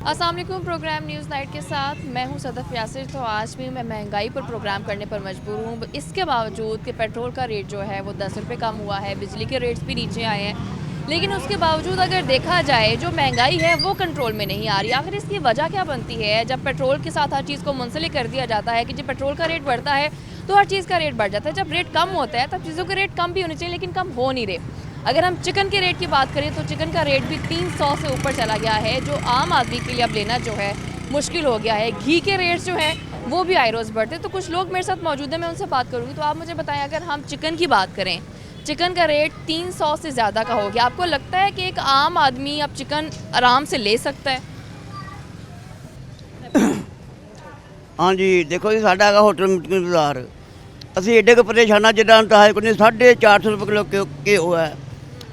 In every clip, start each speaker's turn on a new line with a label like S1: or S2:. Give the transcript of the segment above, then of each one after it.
S1: अस्सलाम वालेकुम। Programme news night के साथ मैं हूं सदफ यासिर। तो आज भी मैं महंगाई पर प्रोग्राम करने पर मजबूर हूं, इसके बावजूद कि पेट्रोल का रेट जो है वो 10 रुपये कम हुआ है, बिजली के रेट्स भी नीचे आए हैं, लेकिन उसके बावजूद अगर देखा जाए जो महंगाई है वो कंट्रोल में नहीं आ रही। आखिर इसकी वजह क्या बनती है? जब पेट्रोल के साथ हर चीज़ को मुंसलिक कर दिया जाता है कि जब पेट्रोल का रेट बढ़ता है तो हर चीज़ का रेट बढ़ जाता है, जब रेट कम होता है तब चीज़ों के रेट कम भी होने चाहिए, लेकिन कम हो नहीं रहे। अगर हम चिकन के रेट की बात करें तो चिकन का रेट भी 300 से ऊपर चला गया है, जो आम आदमी के लिए अब लेना जो है मुश्किल हो गया है। घी के रेट्स जो हैं वो भी आए रोज़ बढ़ते। तो कुछ लोग मेरे साथ मौजूद हैं, मैं उनसे बात करूँगी। तो आप मुझे बताएं, अगर हम चिकन की बात करें, चिकन का रेट 300 से ज़्यादा का हो गया, आपको लगता है कि एक आम आदमी अब चिकन आराम से ले सकता है?
S2: हाँ जी, देखो जी, साडा हैगा होटल मिल्की बाज़ार। ਅਸੀਂ ਏਡੇ ਕੁ ਪਰੇਸ਼ਾਨਾਂ ਜਿੱਦਾਂ ਤਾਂ ਹੈ ਕੋਈ 450 रुपये किलो ਘਿਓ ਹੈ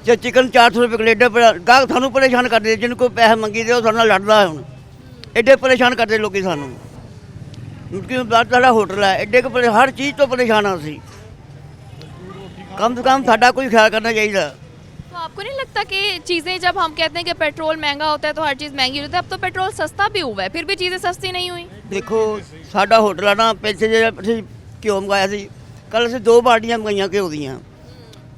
S2: ਤੇ ਚਿਕਨ 400 रुपये किलो। ਏਡੇ ਗਾਹਕ ਸਾਨੂੰ ਪਰੇਸ਼ਾਨ ਕਰਦੇ, ਜਿਹਨੂੰ ਕੋਈ ਪੈਸੇ ਮੰਗੀ ਦੇ ਉਹ ਸਾਡੇ ਨਾਲ ਲੜਦਾ ਹੈ। ਹੁਣ ਏਡੇ ਪਰੇਸ਼ਾਨ ਕਰਦੇ ਲੋਕੀ ਸਾਨੂੰ। ਮਿल्की ਬਾਜ਼ਾਰ ਸਾਡਾ ਹੋਟਲ ਹੈ, ਏਡੇ ਕੁ ਹਰ ਚੀਜ਼ ਤੋਂ ਪਰੇਸ਼ਾਨ ਹਾਂ ਅਸੀਂ। कम से कम साडा कोई ख्याल करना चाहिए।
S1: तो आपको नहीं लगता कि चीज़ें, जब हम कहते हैं कि पेट्रोल महंगा होता है तो हर चीज़ महंगी होती है, अब तो पेट्रोल सस्ता भी हुआ है, फिर भी चीज़ें सस्ती नहीं हुई?
S2: देखो साडा होटल है ना, पैसे जे ਅਸੀਂ ਘਿਓ ਮੰਗਾਇਆ ਸੀ, ਕੱਲ੍ਹ ਅਸੀਂ 2 ਬਾਲਟੀਆਂ ਮੰਗਾਈਆਂ ਘਿਓ ਦੀਆਂ।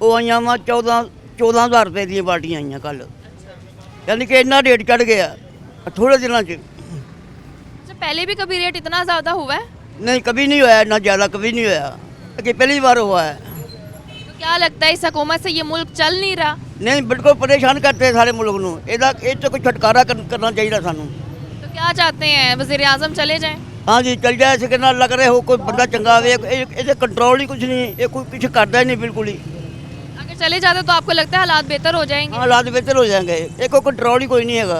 S2: ਉਹ ਆਈਆਂ ਵਾ 14,000 रुपये ਦੀਆਂ ਬਾਲਟੀਆਂ ਆਈਆਂ ਕੱਲ੍ਹ। यानी कि ਇੰਨਾ ਰੇਟ ਚੜ੍ਹ ਗਿਆ थोड़े दिनों से।
S1: अच्छा, पहले भी कभी रेट इतना ज़्यादा हुआ है?
S2: नहीं, कभी नहीं होया इतना ज़्यादा, कभी नहीं होया कि पहली बार हुआ है।
S1: तो क्या लगता है इस हुकूमत से ये मुल्क चल नहीं रहा?
S2: नहीं, बिल्कुल परेशान करते हैं सारे मुल्क को। ये तो कोई छुटकारा करना चाहिए सानू।
S1: तो क्या चाहते हैं, वज़ीर आज़म चले जाएं?
S2: हाँ जी, चल जाए इसे कहना लग रहे हो कोई बंदा चंगा आवे। ये कंट्रोल ही कुछ नहीं, ये कोई कुछ करता ही नहीं बिल्कुल ही।
S1: अगर चले जाते तो आपको लगता है हालात बेहतर हो जाएंगे?
S2: हालात बेहतर हो जाएंगे, ये कोई कंट्रोल ही कोई नहीं है।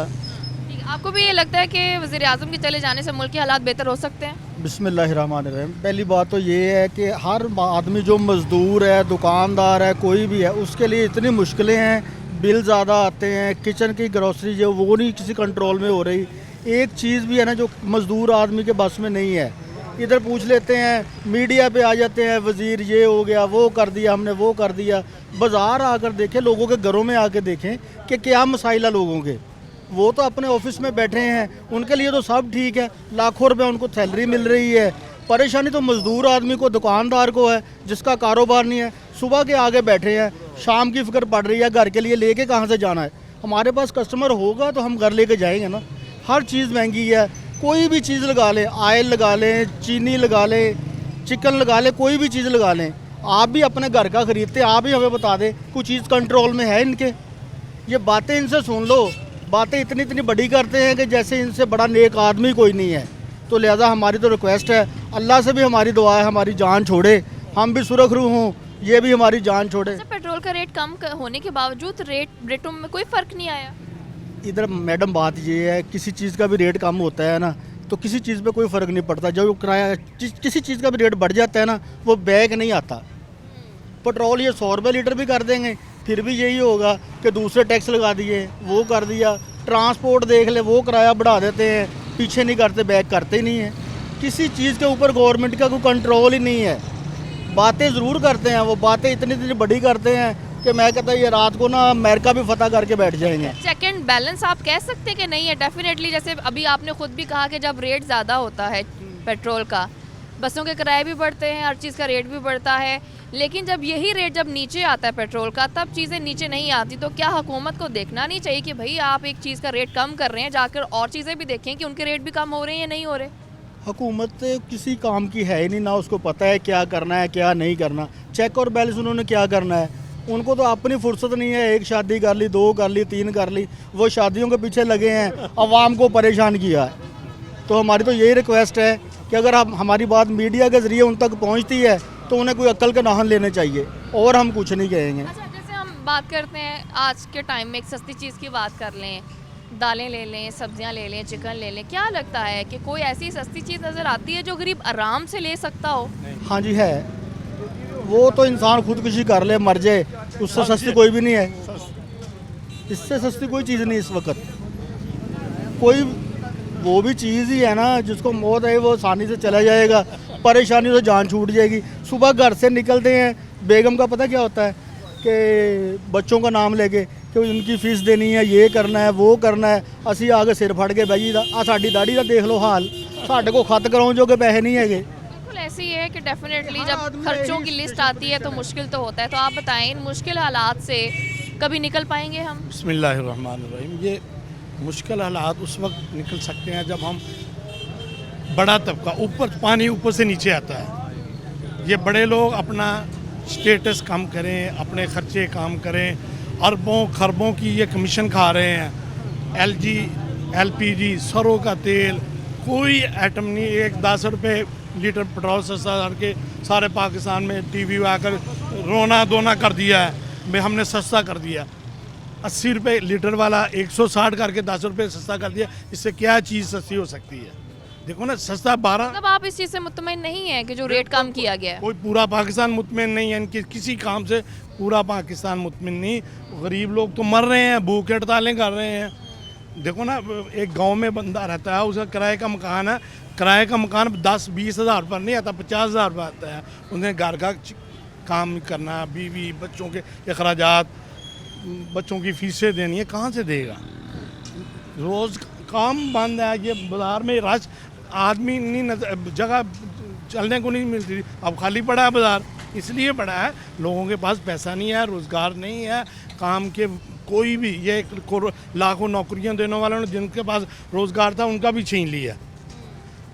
S1: ठीक है। आपको भी ये लगता है कि वज़ीर आज़म के चले जाने से मुल्क के हालात बेहतर हो सकते हैं?
S3: बिस्मिल्लाहिर्रहमानिर्रहीम। पहली बात तो ये है कि हर आदमी जो मज़दूर है, दुकानदार है, कोई भी है, उसके लिए इतनी मुश्किलें हैं। बिल ज़्यादा आते हैं, किचन की ग्रोसरी जो वो नहीं किसी कंट्रोल में हो रही। एक चीज़ भी है ना जो मज़दूर आदमी के बस में नहीं है। इधर पूछ लेते हैं, मीडिया पे आ जाते हैं, वज़ीर ये हो गया, वो कर दिया, हमने वो कर दिया। बाज़ार आकर देखें, लोगों के घरों में आकर देखें कि क्या मसाइल है लोगों के। वो तो अपने ऑफिस में बैठे हैं, उनके लिए तो सब ठीक है, लाखों रुपए उनको सैलरी मिल रही है। परेशानी तो मज़दूर आदमी को, दुकानदार को है, जिसका कारोबार नहीं है, सुबह के आगे बैठे हैं, शाम की फिक्र पड़ रही है, घर के लिए लेके कहाँ से जाना है। हमारे पास कस्टमर होगा तो हम घर लेके जाएंगे ना। हर चीज़ महंगी है, कोई भी चीज़ लगा लें, आयल लगा लें, चीनी लगा लें, चिकन लगा लें, कोई भी चीज़ लगा लें। आप भी अपने घर का ख़रीदते, आप ही हमें बता दें कोई चीज़ कंट्रोल में है इनके। ये बातें इनसे सुन लो, बातें इतनी इतनी बड़ी करते हैं कि जैसे इनसे बड़ा नेक आदमी कोई नहीं है। तो लिहाजा हमारी तो रिक्वेस्ट है, अल्लाह से भी हमारी दुआ है हमारी जान छोड़े, हम भी सुरखरू हों, ये भी हमारी जान छोड़े।
S1: अच्छा, पेट्रोल का रेट कम होने के बावजूद रेटों में कोई फ़र्क नहीं आया?
S3: इधर मैडम बात ये है, किसी चीज़ का भी रेट कम होता है ना तो किसी चीज़ पे कोई फ़र्क नहीं पड़ता। जब किराया किसी चीज़ का भी रेट बढ़ जाता है ना, वो बैग नहीं आता। पेट्रोल ये 100 रुपये लीटर भी कर देंगे, फिर भी यही होगा कि दूसरे टैक्स लगा दिए, वो कर दिया। ट्रांसपोर्ट देख ले, वो किराया बढ़ा देते हैं, पीछे नहीं करते, बैग करते ही नहीं है। किसी चीज़ के ऊपर गवर्नमेंट का कोई कंट्रोल ही नहीं है। बातें ज़रूर करते हैं, वो बातें इतनी इतनी बड़ी करते हैं कि मैं कहता ये रात को ना अमेरिका भी फतह करके बैठ जाएंगे।
S1: चेक एंड बैलेंस आप कह सकते हैं कि नहीं है? डेफिनेटली, जैसे अभी आपने खुद भी कहा कि जब रेट ज़्यादा होता है पेट्रोल का, बसों के किराए भी बढ़ते हैं, हर चीज़ का रेट भी बढ़ता है, लेकिन जब यही रेट जब नीचे आता है पेट्रोल का, तब चीज़ें नीचे नहीं आती। तो क्या हुकूमत को देखना नहीं चाहिए कि भाई आप एक चीज़ का रेट कम कर रहे हैं, जाकर और चीज़ें भी देखें कि उनके रेट भी कम हो रहे हैं या नहीं हो रहे?
S3: हुकूमत किसी काम की है ही नहीं, ना उसको पता है क्या करना है क्या नहीं करना। चेक और बैलेंस उन्होंने क्या करना है, उनको तो अपनी फुर्सत नहीं है। एक शादी कर ली, 2 कर ली, 3 कर ली, वो शादियों के पीछे लगे हैं, अवाम को परेशान किया है। तो हमारी तो यही रिक्वेस्ट है कि अगर आप हमारी बात मीडिया के ज़रिए उन तक पहुंचती है तो उन्हें कोई अक्ल के नाहन लेने चाहिए, और हम कुछ नहीं कहेंगे।
S1: अच्छा, जैसे हम बात करते हैं आज के टाइम में, एक सस्ती चीज़ की बात कर लें, दालें ले लें, सब्जियां ले लें, चिकन ले लें, क्या लगता है कि कोई ऐसी सस्ती चीज़ नज़र आती है जो गरीब आराम से ले सकता हो?
S3: हाँ जी है, वो तो इंसान खुदकुशी कर ले, मर जाए, उससे सस्ती कोई भी नहीं है। इससे सस्ती कोई चीज़ नहीं इस वक्त। कोई वो भी चीज़ ही है ना, जिसको मौत है वो आसानी से चला जाएगा, परेशानी से जान छूट जाएगी। सुबह घर से निकलते हैं, बेगम का पता क्या होता है कि बच्चों का नाम लेके ਕਿ उनकी फीस देनी है, ये करना है, वो करना है। ਅਸੀਂ ਆ ਕੇ ਸਿਰ ਫੜ ਕੇ ਬਹਿ ਜੀਦਾ। ਆ ਸਾਡੀ ਦਾੜੀ ਦਾ ਦੇਖ ਲਓ ਹਾਲ, ਸਾਡੇ ਕੋਲ ਖੱਤ ਕਰਾਉਣ ਜੋਗੇ ਪੈਸੇ नहीं ਹੈਗੇ।
S1: बिल्कुल ऐसे ही है कि डेफिनेटली जब खर्चों की लिस्ट आती है तो मुश्किल तो होता है। तो आप बताएं, इन मुश्किल हालात से कभी निकल पाएंगे हम?
S4: बिस्मिल्लाहिर्रहमानिर्रहीम। ये मुश्किल हालात उस वक्त निकल सकते हैं जब हम बड़ा तबका ऊपर पानी ऊपर से नीचे आता है। ये बड़े लोग अपना स्टेटस कम करें, अपने खर्चे कम करें, अरबों खरबों की ये कमीशन खा रहे हैं। एलजी एलपीजी सरों का तेल कोई आइटम नहीं, एक 10 रुपये लीटर पेट्रोल सस्ता करके सारे पाकिस्तान में टीवी में आकर रोना धोना कर दिया है। भाई हमने सस्ता कर दिया, 80 रुपये लीटर वाला 160 करके 10 रुपये सस्ता कर दिया। इससे क्या चीज़ सस्ती हो सकती है? देखो ना, सस्ता 12।
S1: मतलब आप इस चीज़ से मुतमईन नहीं है कि जो रेट कम किया गया है?
S4: कोई पूरा पाकिस्तान मुतमिन नहीं है, इनकी किसी काम से पूरा पाकिस्तान मुतमिन नहीं। गरीब लोग तो मर रहे हैं, भूख हड़तालें कर रहे हैं। देखो ना, एक गांव में बंदा रहता है, उसका किराए का मकान है, किराए का मकान 10-20 हज़ार पर नहीं आता, 50 हज़ार पर आता है। उन्हें घर का काम करना, बीवी बच्चों के अखराजात, बच्चों की फीसें देनी है, कहाँ से देगा? रोज़ काम बंद है। ये बाज़ार में रश, आदमी नहीं, जगह चलने को नहीं मिलती। अब खाली पड़ा है बाज़ार, इसलिए पड़ा है लोगों के पास पैसा नहीं है, रोज़गार नहीं है, काम के कोई भी। ये लाखों नौकरियां देने वालों ने जिनके पास रोज़गार था उनका भी छीन लिया,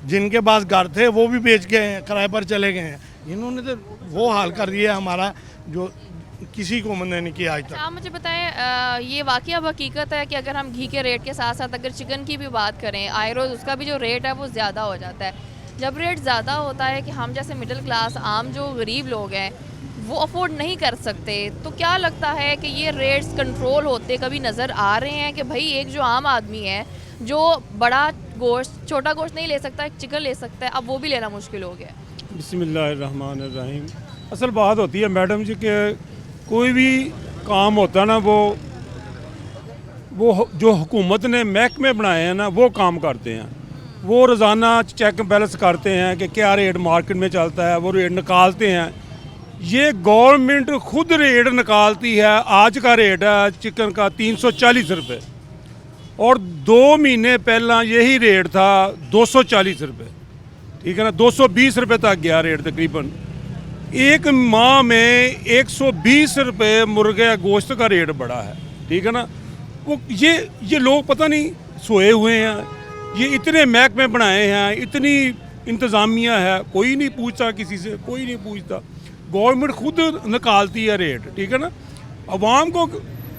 S4: जिनके पास घर थे वो भी बेच गए हैं, किराए पर चले गए हैं। इन्होंने तो वो हाल कर दिया हमारा जो किसी को मैंने नहीं किया आज तक।
S1: आप मुझे बताएं, ये वाकई अब हकीकत है कि अगर हम घी के रेट के साथ साथ अगर चिकन की भी बात करें, आए रोज़ उसका भी जो रेट है वो ज़्यादा हो जाता है। जब रेट ज़्यादा होता है कि हम जैसे मिडिल क्लास आम जो गरीब लोग हैं वो अफोर्ड नहीं कर सकते, तो क्या लगता है कि ये रेट्स कंट्रोल होते कभी नज़र आ रहे हैं कि भाई एक जो आम आदमी है जो बड़ा गोश्त, छोटा गोश्त नहीं ले सकता, एक चिकन ले सकता है, अब वो भी लेना मुश्किल हो गया?
S5: बिस्मिल्लाहिर्रहमानिर्रहीम। असल बात होती है मैडम जी कि कोई भी काम होता है ना, वो जो हुकूमत ने महकमे बनाए हैं ना वो काम करते हैं। वो रोज़ाना चेक बैलेंस करते हैं कि क्या रेट मार्केट में चलता है, वो रेट निकालते हैं। ये गवर्नमेंट खुद रेट निकालती है। आज का रेट है चिकन का 340 रुपये और 2 महीने पहला यही रेट था 240 रुपये, ठीक है ना। 220 रुपये तक गया रेट तकरीबन। एक माह में 120 रुपये मुर्गे गोश्त का रेट बढ़ा है, ठीक है ना। वो ये लोग पता नहीं सोए हुए हैं। ये इतने महकमे बनाए हैं, इतनी इंतज़ामिया है, कोई नहीं पूछता किसी से, कोई नहीं पूछता। गवर्नमेंट खुद निकालती है रेट, ठीक है ना।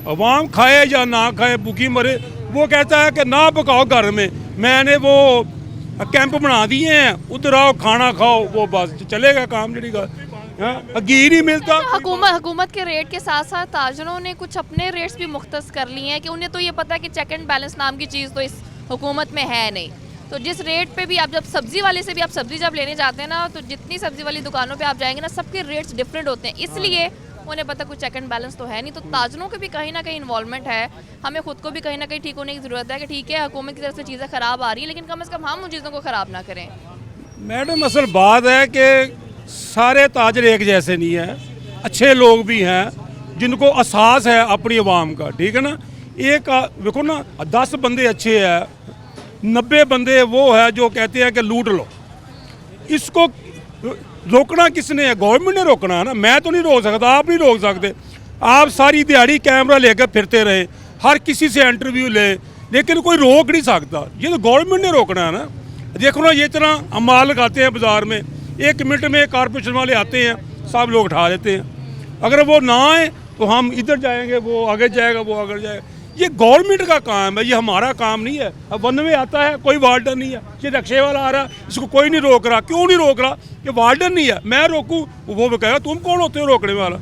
S5: अवाम खाए या ना खाए, भूखी मरे, वो कहता है कि ना पकाओ घर में, मैंने वो कैंप बना दिए हैं, उधर आओ खाना खाओ, वो बस चलेगा काम। जड़ी घी नहीं मिलता।
S1: हुकूमत के रेट के साथ साथ ताजरों ने कुछ अपने रेट्स भी मुख्तस कर लिए हैं कि उन्हें तो ये पता है कि चेक एंड बैलेंस नाम की चीज़ तो इस हुकूमत में है नहीं। तो जिस रेट पे भी आप, जब सब्ज़ी वाले से भी आप सब्ज़ी जब लेने जाते हैं ना, तो जितनी सब्ज़ी वाली दुकानों पे आप जाएंगे ना, सबके रेट्स डिफरेंट होते हैं, इसलिए उन्हें पता कुछ चेक एंड बैलेंस तो है नहीं। तो ताजरों के भी कहीं ना कहीं इन्वॉल्वमेंट है। हमें खुद को भी कहीं ना कहीं ठीक होने की ज़रूरत है कि ठीक है हुकूमत की तरफ से चीज़ें ख़राब आ रही हैं, लेकिन कम से कम हम उन चीज़ों को ख़राब ना करें।
S5: मैडम असल बात है कि सारे ताजर एक जैसे नहीं हैं। अच्छे लोग भी हैं जिनको एहसास है अपनी आवाम का, ठीक है ना। एक देखो ना, 10 बंदे अच्छे हैं, 90 बंदे वो है जो कहते हैं कि लूट लो। इसको रोकना किसने है? गवर्नमेंट ने रोकना है ना। मैं तो नहीं रोक सकता, आप नहीं रोक सकते। आप सारी दिहाड़ी कैमरा लेकर फिरते रहे, हर किसी से इंटरव्यू ले, लेकिन कोई रोक नहीं सकता। ये तो गवर्नमेंट ने रोकना है ना। देखो ना, ये इतना हम माल लगाते हैं बाज़ार में, 1 मिनट में कारपोरेशन वाले आते हैं, सब लोग उठा देते हैं। अगर वो ना आए तो हम इधर जाएंगे, वो आगे जाएगा, वो आगे जाएगा। ये गवर्नमेंट का काम है, ये हमारा काम नहीं है। अब वन में आता है, कोई वार्डन नहीं है। ये रिक्शे वाला आ रहा है, इसको कोई नहीं रोक रहा। क्यों नहीं रोक रहा? ये वार्डन नहीं है, मैं रोकूं, वो भी कहेगा तुम कौन होते हो रोकने वाला।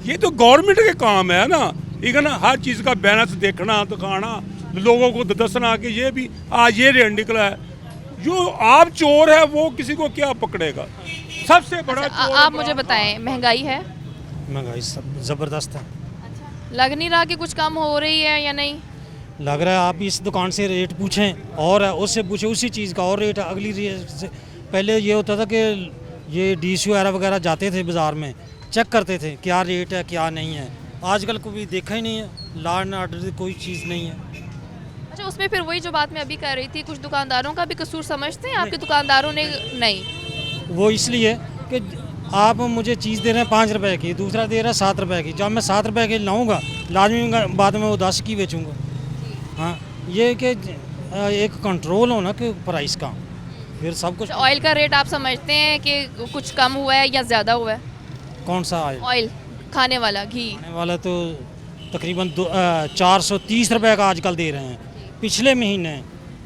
S5: ये तो गवर्नमेंट के काम है ना, ठीक है ना। हर चीज़ का बैलेंस देखना, दिखाना, लोगों को दसना कि ये भी आज ये रेट निकला है। जो आप चोर है वो किसी को क्या पकड़ेगा? सबसे बड़ा चोर।
S1: आप मुझे बताएं, महंगाई है?
S6: महंगाई सब ज़बरदस्त है।
S1: लग नहीं रहा कि कुछ कम हो रही है या नहीं?
S6: लग रहा है आप इस दुकान से रेट पूछें और उससे पूछें उसी चीज़ का और रेट है। अगली रेट से पहले ये होता था कि ये डीसी वगैरह जाते थे बाज़ार में, चेक करते थे क्या रेट है क्या नहीं है। आजकल कोई देखा ही नहीं है। लॉ एंड ऑर्डर की कोई चीज़ नहीं है।
S1: अच्छा, उसमें फिर वही जो बात मैं अभी कर रही थी, कुछ दुकानदारों का भी कसूर समझते हैं आपके दुकानदारों ने? नहीं,
S6: वो इसलिए कि आप मुझे चीज़ दे रहे हैं 5 रुपए की, दूसरा दे रहा है 7 रुपए की। जब मैं 7 रुपए की लाऊंगा, लाजमी बाद में वो 10 की बेचूंगा। हाँ, ये कि एक कंट्रोल होना कि प्राइस का, फिर सब कुछ।
S1: ऑयल का रेट आप समझते हैं कि कुछ कम हुआ है या ज़्यादा हुआ है?
S6: कौन सा ऑयल?
S1: ऑयल खाने वाला, घी।
S6: आने वाला तो तकरीबन 430 रुपए का आजकल दे रहे हैं। पिछले महीने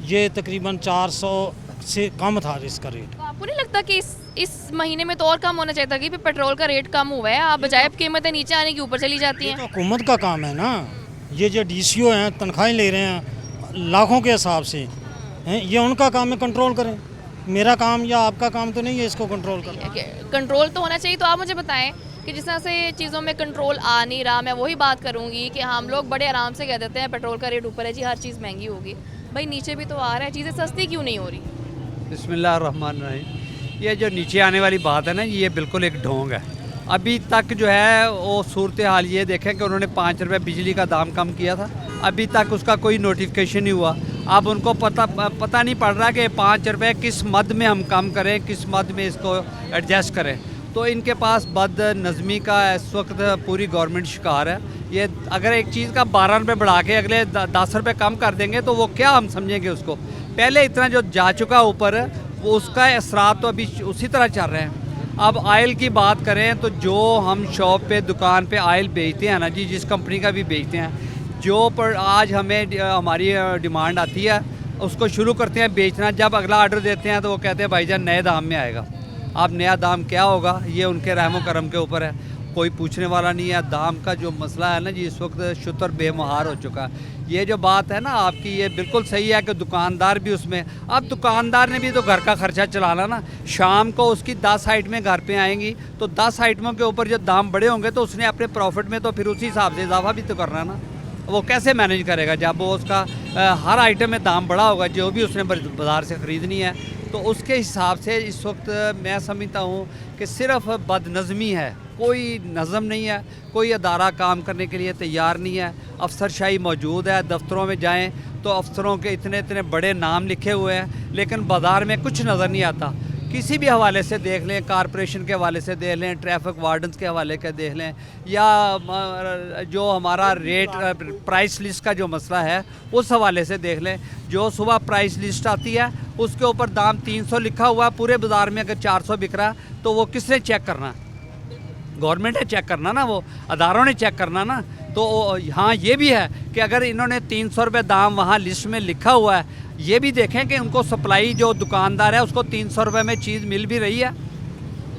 S6: ये तकरीबन 400 से कम था इसका रेट।
S1: तो आपको नहीं लगता कि इस महीने में तो और कम होना चाहिए था कि पेट्रोल का रेट कम हुआ है, आप बजाय अब कीमतें नीचे आने की ऊपर चली जाती
S6: ये
S1: हैं?
S6: तो हुकूमत का काम है ना। ये जो डीसीओ हैं तनख्वाहें ले रहे हैं लाखों के हिसाब से हैं, ये उनका काम है कंट्रोल करें। मेरा काम या आपका काम तो नहीं है इसको कंट्रोल करना।
S1: कंट्रोल तो होना चाहिए। तो आप मुझे बताएं कि जिस तरह से चीज़ों में कंट्रोल आ नहीं रहा, मैं वही बात करूंगी कि हम लोग बड़े आराम से कह देते हैं पेट्रोल का रेट ऊपर है जी, हर चीज़ महंगी होगी। भाई नीचे भी तो आ रहा है, चीज़ें सस्ती क्यों नहीं हो रही?
S7: बिस्मिल्लाहिर्रहमानिर्रहीम। ये जो नीचे आने वाली बात है ना, ये बिल्कुल एक ढोंग है। अभी तक जो है वो सूरत हाल ये देखें कि उन्होंने 5 रुपये बिजली का दाम कम किया था, अभी तक उसका कोई नोटिफिकेशन नहीं हुआ। अब उनको पता नहीं पड़ रहा कि 5 रुपये किस मद में हम कम करें, किस मद में इसको एडजस्ट करें। तो इनके पास बदनज़मी का इस वक्त पूरी गवर्नमेंट शिकार है। ये अगर एक चीज़ का 12 रुपये बढ़ा के अगले 10 रुपये कम कर देंगे तो वो क्या हम समझेंगे उसको। पहले इतना जो जा चुका ऊपर, वो उसका असरात तो अभी उसी तरह चल रहे हैं। अब ऑयल की बात करें तो जो हम शॉप पे दुकान पे ऑयल बेचते हैं ना जी, जिस कंपनी का भी बेचते हैं, जो पर आज हमें हमारी डिमांड आती है उसको शुरू करते हैं बेचना। जब अगला ऑर्डर देते हैं तो वो कहते हैं भाईजान नए दाम में आएगा। अब नया दाम क्या होगा ये उनके रहमो करम के ऊपर है, कोई पूछने वाला नहीं है। दाम का जो मसला है ना जी, इस वक्त शुतर बेमुहार हो चुका है। ये जो बात है ना आपकी, ये बिल्कुल सही है कि दुकानदार भी उसमें, अब दुकानदार ने भी तो घर का खर्चा चलाना ना। शाम को उसकी 10 आइटमें घर पे आएंगी तो 10 आइटमों के ऊपर जो दाम बड़े होंगे तो उसने अपने प्रॉफिट में तो फिर उसी हिसाब से इजाफा भी तो करना है ना। वो कैसे मैनेज करेगा जब वो उसका हर आइटम में दाम बढ़ा होगा जो भी उसने बाज़ार से ख़रीदनी है। तो उसके हिसाब से इस वक्त मैं समझता हूँ कि सिर्फ बदनज़मी है, कोई नज़म नहीं है, कोई अदारा काम करने के लिए तैयार नहीं है। अफसरशाही मौजूद है, दफ्तरों में जाएं तो अफसरों के इतने इतने बड़े नाम लिखे हुए हैं, लेकिन बाज़ार में कुछ नज़र नहीं आता। किसी भी हवाले से देख लें, कारपोरेशन के हवाले से देख लें, ट्रैफिक वार्डन्स के हवाले के देख लें, या जो हमारा रेट प्राइस लिस्ट का जो मसला है उस हवाले से देख लें। जो सुबह प्राइस लिस्ट आती है उसके ऊपर दाम 300 लिखा हुआ है, पूरे बाज़ार में अगर 400 बिक रहा है तो वो किसने चेक करना? गवर्नमेंट ने चेक करना ना, वो अदारों ने चेक करना ना। तो हाँ, ये भी है कि अगर इन्होंने 300 रुपये दाम वहाँ लिस्ट में लिखा हुआ है, ये भी देखें कि उनको सप्लाई जो दुकानदार है उसको 300 रुपये में चीज़ मिल भी रही है।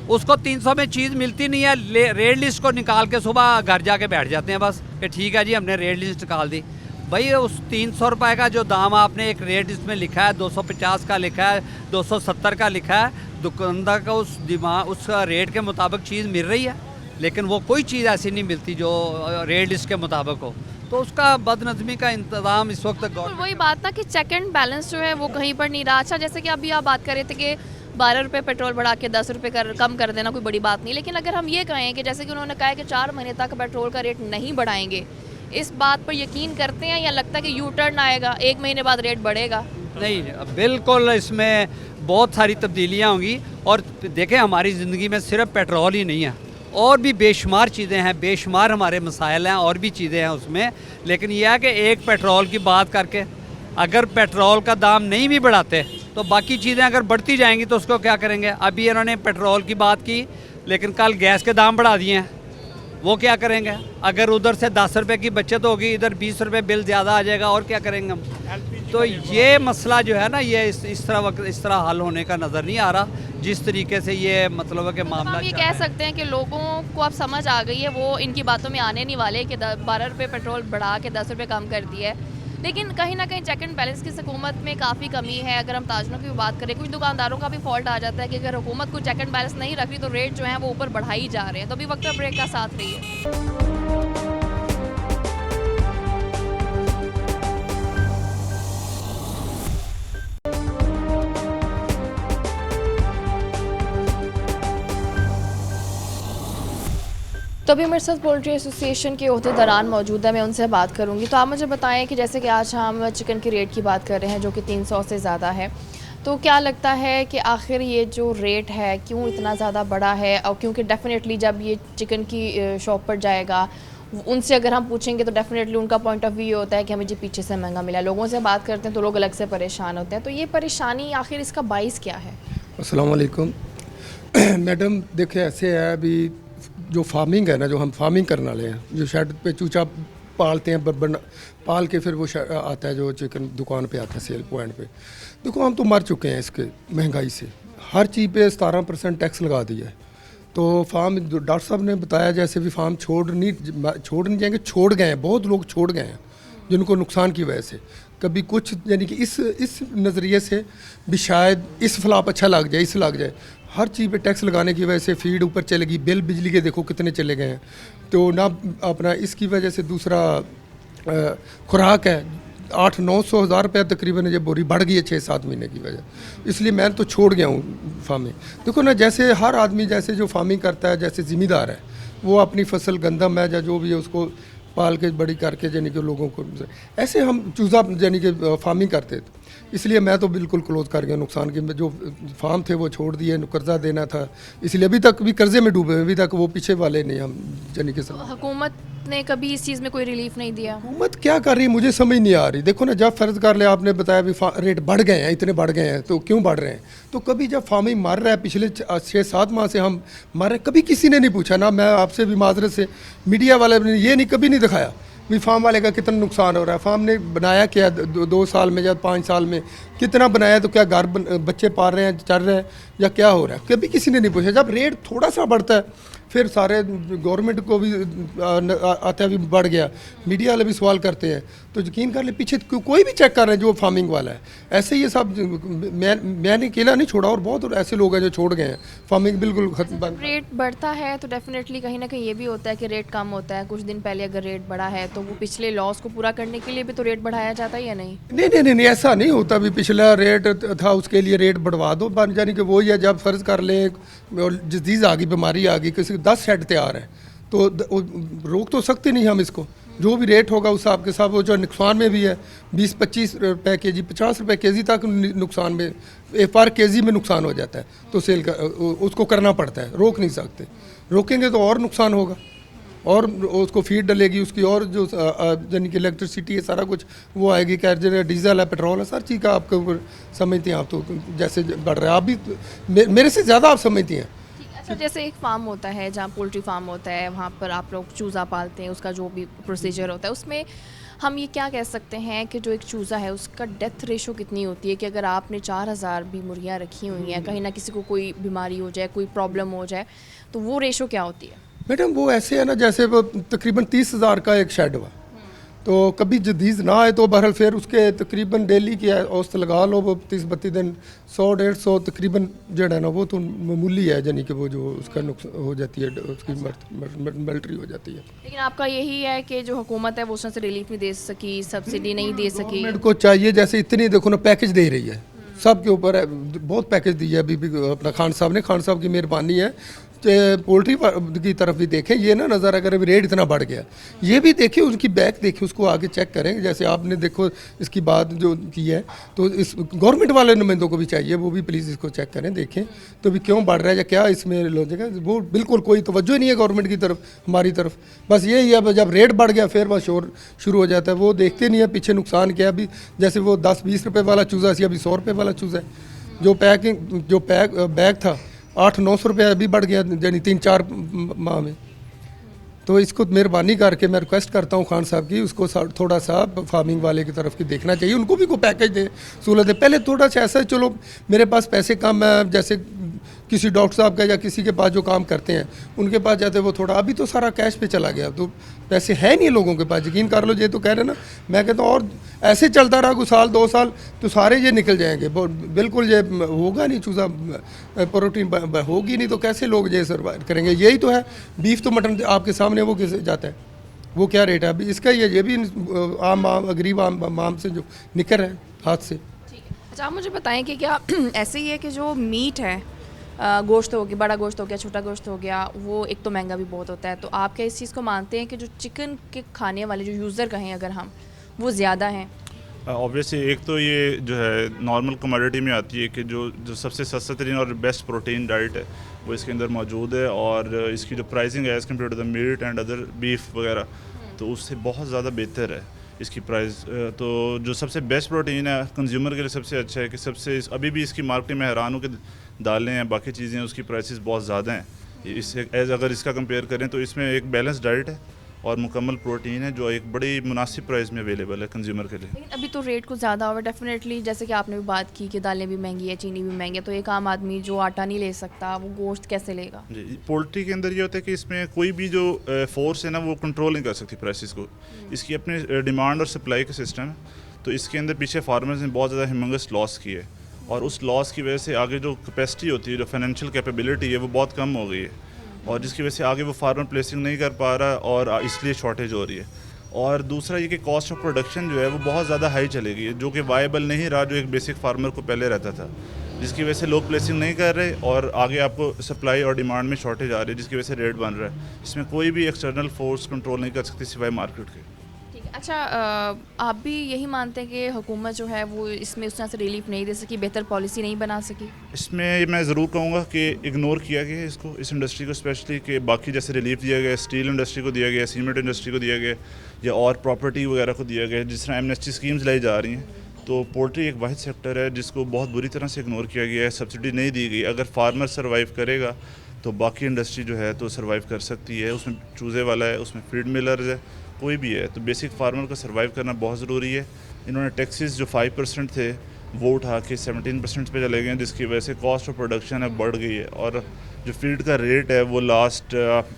S7: उसको 300 में चीज़ मिलती नहीं है, रेट लिस्ट को निकाल के सुबह घर जाके बैठ जाते हैं बस कि ठीक है जी हमने रेट लिस्ट निकाल दी। भाई उस 300 रुपये का जो दाम आपने एक रेट लिस्ट में लिखा है, 250 का लिखा है, 270 का लिखा है, दुकानदार का उस रेट के मुताबिक चीज़ मिल रही है, लेकिन वो कोई चीज़ ऐसी नहीं मिलती जो रेट लिस्ट के मुताबिक हो। तो उसका बदनज़मी का इंतज़ाम इस वक्त
S1: वही बात ना कि चेक एंड बैलेंस जो है वो कहीं पर नहीं रहा। अच्छा, जैसे कि अभी आप बात कर रहे थे कि 12 रुपये पेट्रोल बढ़ा के 10 रुपये कम कर देना कोई बड़ी बात नहीं, लेकिन अगर हम ये कहें कि जैसे कि उन्होंने कहा है कि 4 महीने तक पेट्रोल का रेट नहीं बढ़ाएंगे, इस बात पर यकीन करते हैं या लगता है कि यू टर्न आएगा, 1 महीने बाद रेट बढ़ेगा?
S7: नहीं, बिल्कुल इसमें बहुत सारी तब्दीलियाँ होंगी। और देखें, हमारी ज़िंदगी में सिर्फ पेट्रोल ही नहीं है, और भी बेशुमार चीज़ें हैं, बेशुमार हमारे मसाइल हैं, और भी चीज़ें हैं उसमें। लेकिन यह है कि एक पेट्रोल की बात करके अगर पेट्रोल का दाम नहीं भी बढ़ाते तो बाकी चीज़ें अगर बढ़ती जाएंगी तो उसको क्या करेंगे? अभी इन्होंने पेट्रोल की बात की, लेकिन कल गैस के दाम बढ़ा दिए हैं, वो क्या करेंगे? अगर उधर से 10 रुपये की बचत होगी, इधर 20 रुपये बिल ज़्यादा आ जाएगा, और क्या करेंगे हम? तो ये मसला जो है ना, ये इस तरह हल होने का नज़र नहीं आ रहा जिस तरीके से ये मतलब है कि मामला।
S1: हम ये कह सकते हैं कि लोगों को अब समझ आ गई है, वो इनकी बातों में आने नहीं वाले कि 12 रुपये पेट्रोल बढ़ा के 10 रुपये कम कर दिया है। लेकिन कहीं ना कहीं चेक एंड बैलेंस की हुकूमत में काफ़ी कमी है। अगर हम ताजरों की भी बात करें, कुछ दुकानदारों का भी फॉल्ट आ जाता है कि अगर हुकूमत को चेक एंड बैलेंस नहीं रख रही तो रेट जो है वो ऊपर बढ़ाई जा रहे हैं। तो अभी वक्त ब्रेक का साथ रहिए। तो अभी मेरे साथ पोल्ट्री एसोसिएशन के अहदेदारान मौजूद है, मैं उनसे बात करूंगी। तो आप मुझे बताएं कि जैसे कि आज हम चिकन की रेट की बात कर रहे हैं जो कि 300 से ज़्यादा है, तो क्या लगता है कि आखिर ये जो रेट है क्यों इतना ज़्यादा बड़ा है? और क्योंकि डेफिनेटली जब ये चिकन की शॉप पर जाएगा, उनसे अगर हम पूछेंगे तो डेफिनेटली उनका पॉइंट ऑफ व्यू ये होता है कि हमें जी पीछे से महंगा मिला। लोगों से बात करते हैं तो लोग अलग से परेशान होते हैं। तो ये परेशानी आखिर इसका बाइस क्या है?
S8: अस्सलाम वालेकुम मैडम, देखिए ऐसे है अभी जो फार्मिंग है ना, जो हम फार्मिंग करने वाले हैं, जो शेड पे चूचा पालते हैं, पाल के फिर वो आता है जो चिकन दुकान पे आता है सेल पॉइंट पे। देखो हम तो मर चुके हैं इसके महंगाई से, हर चीज़ पे 17% टैक्स लगा दिया है। तो फार्म डॉक्टर साहब ने बताया जैसे भी फार्म छोड़ नहीं जाएंगे, छोड़ गए हैं, बहुत लोग छोड़ गए हैं जिनको नुकसान की वजह से। कभी कुछ यानी कि इस नज़रिए से भी शायद इस फ्लाप अच्छा लग जाए, इस लग जाए। हर चीज़ पे टैक्स लगाने की वजह से फीड ऊपर चलेगी, बिल बिजली के देखो कितने चले गए हैं। तो ना अपना इसकी वजह से दूसरा खुराक है, 800-900 हज़ार रुपये तकरीबन ये बोरी बढ़ गई है 6-7 महीने की वजह। इसलिए मैं तो छोड़ गया हूँ फार्मिंग। देखो ना, जैसे हर आदमी जैसे जो फार्मिंग करता है, जैसे ज़िम्मेदार है, वो अपनी फसल गंदम है या जो भी है उसको पाल के बड़ी करके यानी कि लोगों को, ऐसे हम चूज़ा यानी कि फार्मिंग करते थे। इसलिए मैं तो बिल्कुल क्लोज़ कर गया। नुकसान के जो फार्म थे वो छोड़ दिए, कर्जा देना था, इसलिए अभी तक भी कर्जे में डूबे, अभी तक वो पीछे वाले नहीं हम यानी कि सब।
S1: हुकूमत ने कभी इस चीज़ में कोई रिलीफ नहीं दिया?
S8: हुकूमत क्या कर रही है मुझे समझ नहीं आ रही। देखो ना, जब फ़र्ज़ कर ले आपने बताया भी रेट बढ़ गए हैं, इतने बढ़ गए हैं, तो क्यों बढ़ रहे हैं? तो कभी जब फार्मिंग मर रहा है, पिछले 6-7 माह से हम मर रहे हैं, कभी किसी ने नहीं पूछा ना। मैं आपसे भी माजरत से, मीडिया वाले ने ये नहीं कभी नहीं दिखाया भी फार्म वाले का कितना नुकसान हो रहा है। फार्म ने बनाया क्या 2 साल में या 5 साल में, कितना बनाया? तो क्या घर बच्चे पाल रहे हैं, चल रहे हैं, या क्या हो रहा है? कभी किसी ने नहीं पूछा। जब रेट थोड़ा सा बढ़ता है फिर सारे गवर्नमेंट को भी आता है भी बढ़ गया, मीडिया वाले भी सवाल करते हैं। तो यकीन कर ले, पीछे कोई भी चेक कर रहे हैं जो फार्मिंग वाला है। ऐसे ये सब मैंने अकेला नहीं छोड़ा, और बहुत ऐसे लोग हैं जो छोड़ गए हैं फार्मिंग बिल्कुल खत्म।
S1: रेट बढ़ता है तो डेफिनेटली कहीं ना कहीं ये भी होता है कि रेट कम होता है। कुछ दिन पहले अगर रेट बढ़ा है तो वो पिछले लॉस को पूरा करने के लिए भी तो रेट बढ़ाया जाता है या नहीं?
S8: नहीं, ऐसा नहीं होता। भी पिछला रेट था उसके लिए रेट बढ़वा दो, यानी कि वही है। जब फ़र्ज़ कर लें डिजीज़ आ गई, बीमारी आ गई, किसी 10 शेड तैयार है तो रोक तो सकते नहीं हम इसको। जो भी रेट होगा उस हिसाब के साथ, वो जो नुकसान में भी है 20-25 रुपये के जी, 50 रुपये के जी तक नुकसान में, पर के जी में नुकसान हो जाता है। तो सेल का उसको करना पड़ता है, रोक नहीं सकते। रोकेंगे तो और नुकसान होगा, और उसको फीड डलेगी उसकी, और जो यानी कि इलेक्ट्रिसिटी है सारा कुछ वो आएगी, क्या डीजल है, पेट्रोल है, हर चीज़ का आपके ऊपर समझती हैं आप। तो जैसे बढ़ रहा है, आप भी मेरे से ज़्यादा आप समझती हैं।
S1: अच्छा, जैसे एक फार्म होता है जहाँ पोल्ट्री फार्म होता है, वहाँ पर आप लोग चूज़ा पालते हैं, उसका जो भी प्रोसीजर होता है उसमें हम ये क्या कह सकते हैं कि जो एक चूज़ा है उसका डेथ रेशो कितनी होती है? कि अगर आपने 4000 भी मुर्गियाँ रखी हुई हैं, कहीं ना किसी को कोई बीमारी हो जाए, कोई प्रॉब्लम हो जाए, तो वो रेशो क्या होती है?
S8: मैडम वो ऐसे है ना, जैसे वो तकरीबन 30,000 का एक शेड हुआ, तो कभी जदीद ना आए तो बहरहाल फिर उसके तकरीबन डेली की औसत लगा लो, वो 30-32 दिन 100-150 तकरीबन जो है ना, वो तो मामूली है, यानी कि वो जो उसका नुकसान हो जाती है, उसकी मल्ट्री हो जाती है।
S1: लेकिन आपका यही है कि जो हुकूमत है वो उसमें से रिलीफ नहीं दे सकी, सब्सिडी नहीं दे सकी?
S8: गवर्नमेंट को चाहिए, जैसे इतनी देखो ना पैकेज दे रही है, सबके ऊपर है, बहुत पैकेज दिया है अभी भी अपना खान साहब ने। खान साहब की मेहरबानी है। पोल्ट्री की तरफ भी देखें, ये ना नज़र अगर अभी रेट इतना बढ़ गया, ये भी देखें, उनकी बैक देखें, उसको आगे चेक करें। जैसे आपने देखो इसकी बात जो की है, तो इस गवर्नमेंट वाले नुमाइंदों को भी चाहिए, वो भी प्लीज़ इसको चेक करें, देखें तो भी क्यों बढ़ रहा है या क्या इसमें लोचेगा। वो बिल्कुल कोई तवज्जो नहीं है गवर्नमेंट की तरफ, हमारी तरफ। बस यही है, जब रेट बढ़ गया फिर बस शोर शुरू हो जाता है। वो देखते नहीं है पीछे नुकसान क्या है। अभी जैसे वो 10-20 रुपये वाला चूज़ा सी अभी 100 रुपये वाला चूज़ा है। जो बैग था 800-900 रुपये अभी बढ़ गया, यानी 3-4 माह में। तो इसको मेहरबानी करके मैं रिक्वेस्ट करता हूँ खान साहब की, उसको थोड़ा सा फार्मिंग वाले की तरफ की देखना चाहिए, उनको भी कोई पैकेज दे, सहूलत दे। पहले थोड़ा सा ऐसा है, चलो मेरे पास पैसे कम है, जैसे किसी डॉक्टर साहब का या किसी के पास जो काम करते हैं उनके पास जाते हैं वो थोड़ा, अभी तो सारा कैश पे चला गया, तो पैसे है नहीं लोगों के पास। यकीन कर लो, ये तो कह रहे ना, मैं कहता हूँ और ऐसे चलता रहा कुछ साल 2 साल तो सारे ये निकल जाएंगे, बिल्कुल ये होगा नहीं, चूज़ा प्रोटीन होगी नहीं तो कैसे लोग ये सर्वाइव करेंगे। यही तो है, बीफ तो मटन आपके सामने वो कैसे जाता है, वो क्या रेट है अभी इसका, ये भी आम गरीब आम से जो निकल रहे हैं हाथ से।
S1: अच्छा, आप मुझे बताएं कि क्या ऐसे ही है कि जो मीट है गोश्त हो गया, बड़ा गोश्त हो गया, छोटा गोश्त हो गया, वो एक तो महंगा भी बहुत होता है। तो आप क्या इस चीज़ को मानते हैं कि जो चिकन के खाने वाले जो यूज़र कहें अगर हम, वो ज़्यादा हैं?
S9: ऑब्वियसली एक तो ये जो है नॉर्मल कमोडिटी में आती है कि जो सबसे सस्ता तरीन और बेस्ट प्रोटीन डाइट है वो इसके अंदर मौजूद है, और इसकी जो प्राइसिंग है as compare to the meat and other beef वगैरह, तो उससे बहुत ज़्यादा बेहतर है इसकी प्राइस। तो जो सबसे बेस्ट प्रोटीन है कंज्यूमर के लिए सबसे अच्छा है कि सबसे अभी भी इसकी मार्केट में हैरान हो कि दालें हैं, बाकी चीज़ें उसकी प्राइसेस बहुत ज़्यादा हैं इससे अगर इसका कंपेयर करें, तो इसमें एक बैलेंस डाइट है और मुकम्मल प्रोटीन है जो एक बड़ी मुनासिब प्राइस में अवेलेबल है कंज्यूमर के लिए।
S1: लेकिन अभी तो रेट कुछ ज़्यादा हुआ डेफिनेटली, जैसे कि आपने भी बात की कि दालें भी महंगी है, चीनी भी महंगी है, तो एक आम आदमी जो आटा नहीं ले सकता वो गोश्त कैसे लेगा?
S9: जी, पोल्ट्री के अंदर ये होता है कि इसमें कोई भी जो फोर्स है ना वो कंट्रोल नहीं कर सकती प्राइसेस को। इसकी अपनी डिमांड और सप्लाई का सिस्टम है, तो इसके अंदर पीछे फार्मर्स ने बहुत ज़्यादा ह्यूमंगस लॉस किए है, और उस लॉस की वजह से आगे जो कैपेसिटी होती है, जो फाइनेंशियल कैपेबिलिटी है, वो बहुत कम हो गई है, और जिसकी वजह से आगे वो फार्मर प्लेसिंग नहीं कर पा रहा और इसलिए शॉर्टेज हो रही है। और दूसरा ये कि कॉस्ट ऑफ प्रोडक्शन जो है वो बहुत ज़्यादा हाई चली गई है, जो कि वायबल नहीं रहा, जो एक बेसिक फार्मर को पहले रहता था, जिसकी वजह से लोग प्लेसिंग नहीं कर रहे और आगे आपको सप्लाई और डिमांड में शॉर्टेज आ रही है, जिसकी वजह से रेट बन रहा है। इसमें कोई भी एक्सटर्नल फोर्स कंट्रोल नहीं कर सकती सिवाय मार्केट के।
S1: ठीक है, अच्छा आप भी यही मानते हैं कि हुकूमत जो है वो इसमें उस तरह से रिलीफ नहीं दे सकी, बेहतर पॉलिसी नहीं बना सकी?
S9: इसमें मैं ज़रूर कहूँगा कि इग्नोर किया गया है इसको, इस इंडस्ट्री को स्पेशली, कि बाकी जैसे रिलीफ दिया गया, स्टील इंडस्ट्री को दिया गया, सीमेंट इंडस्ट्री को दिया गया, या और प्रॉपर्टी वगैरह को दिया गया, जिस तरह एमनेस्टी स्कीम्स लाई जा रही हैं। तो पोल्ट्री एक वाहिद सेक्टर है जिसको बहुत बुरी तरह से इग्नोर किया गया है, सब्सिडी नहीं दी गई। अगर फार्मर सर्वाइव करेगा तो बाकी इंडस्ट्री जो है तो सर्वाइव कर सकती है। उसमें चूज़े वाला है, उसमें फीड मिलर्स है, कोई भी है, तो बेसिक फार्मर का सर्वाइव करना बहुत ज़रूरी है। इन्होंने टैक्सेस जो 5% थे वो उठा के 17% पे चले गए हैं, जिसकी वजह से कॉस्ट ऑफ प्रोडक्शन है बढ़ गई है, और जो फीड का रेट है वो last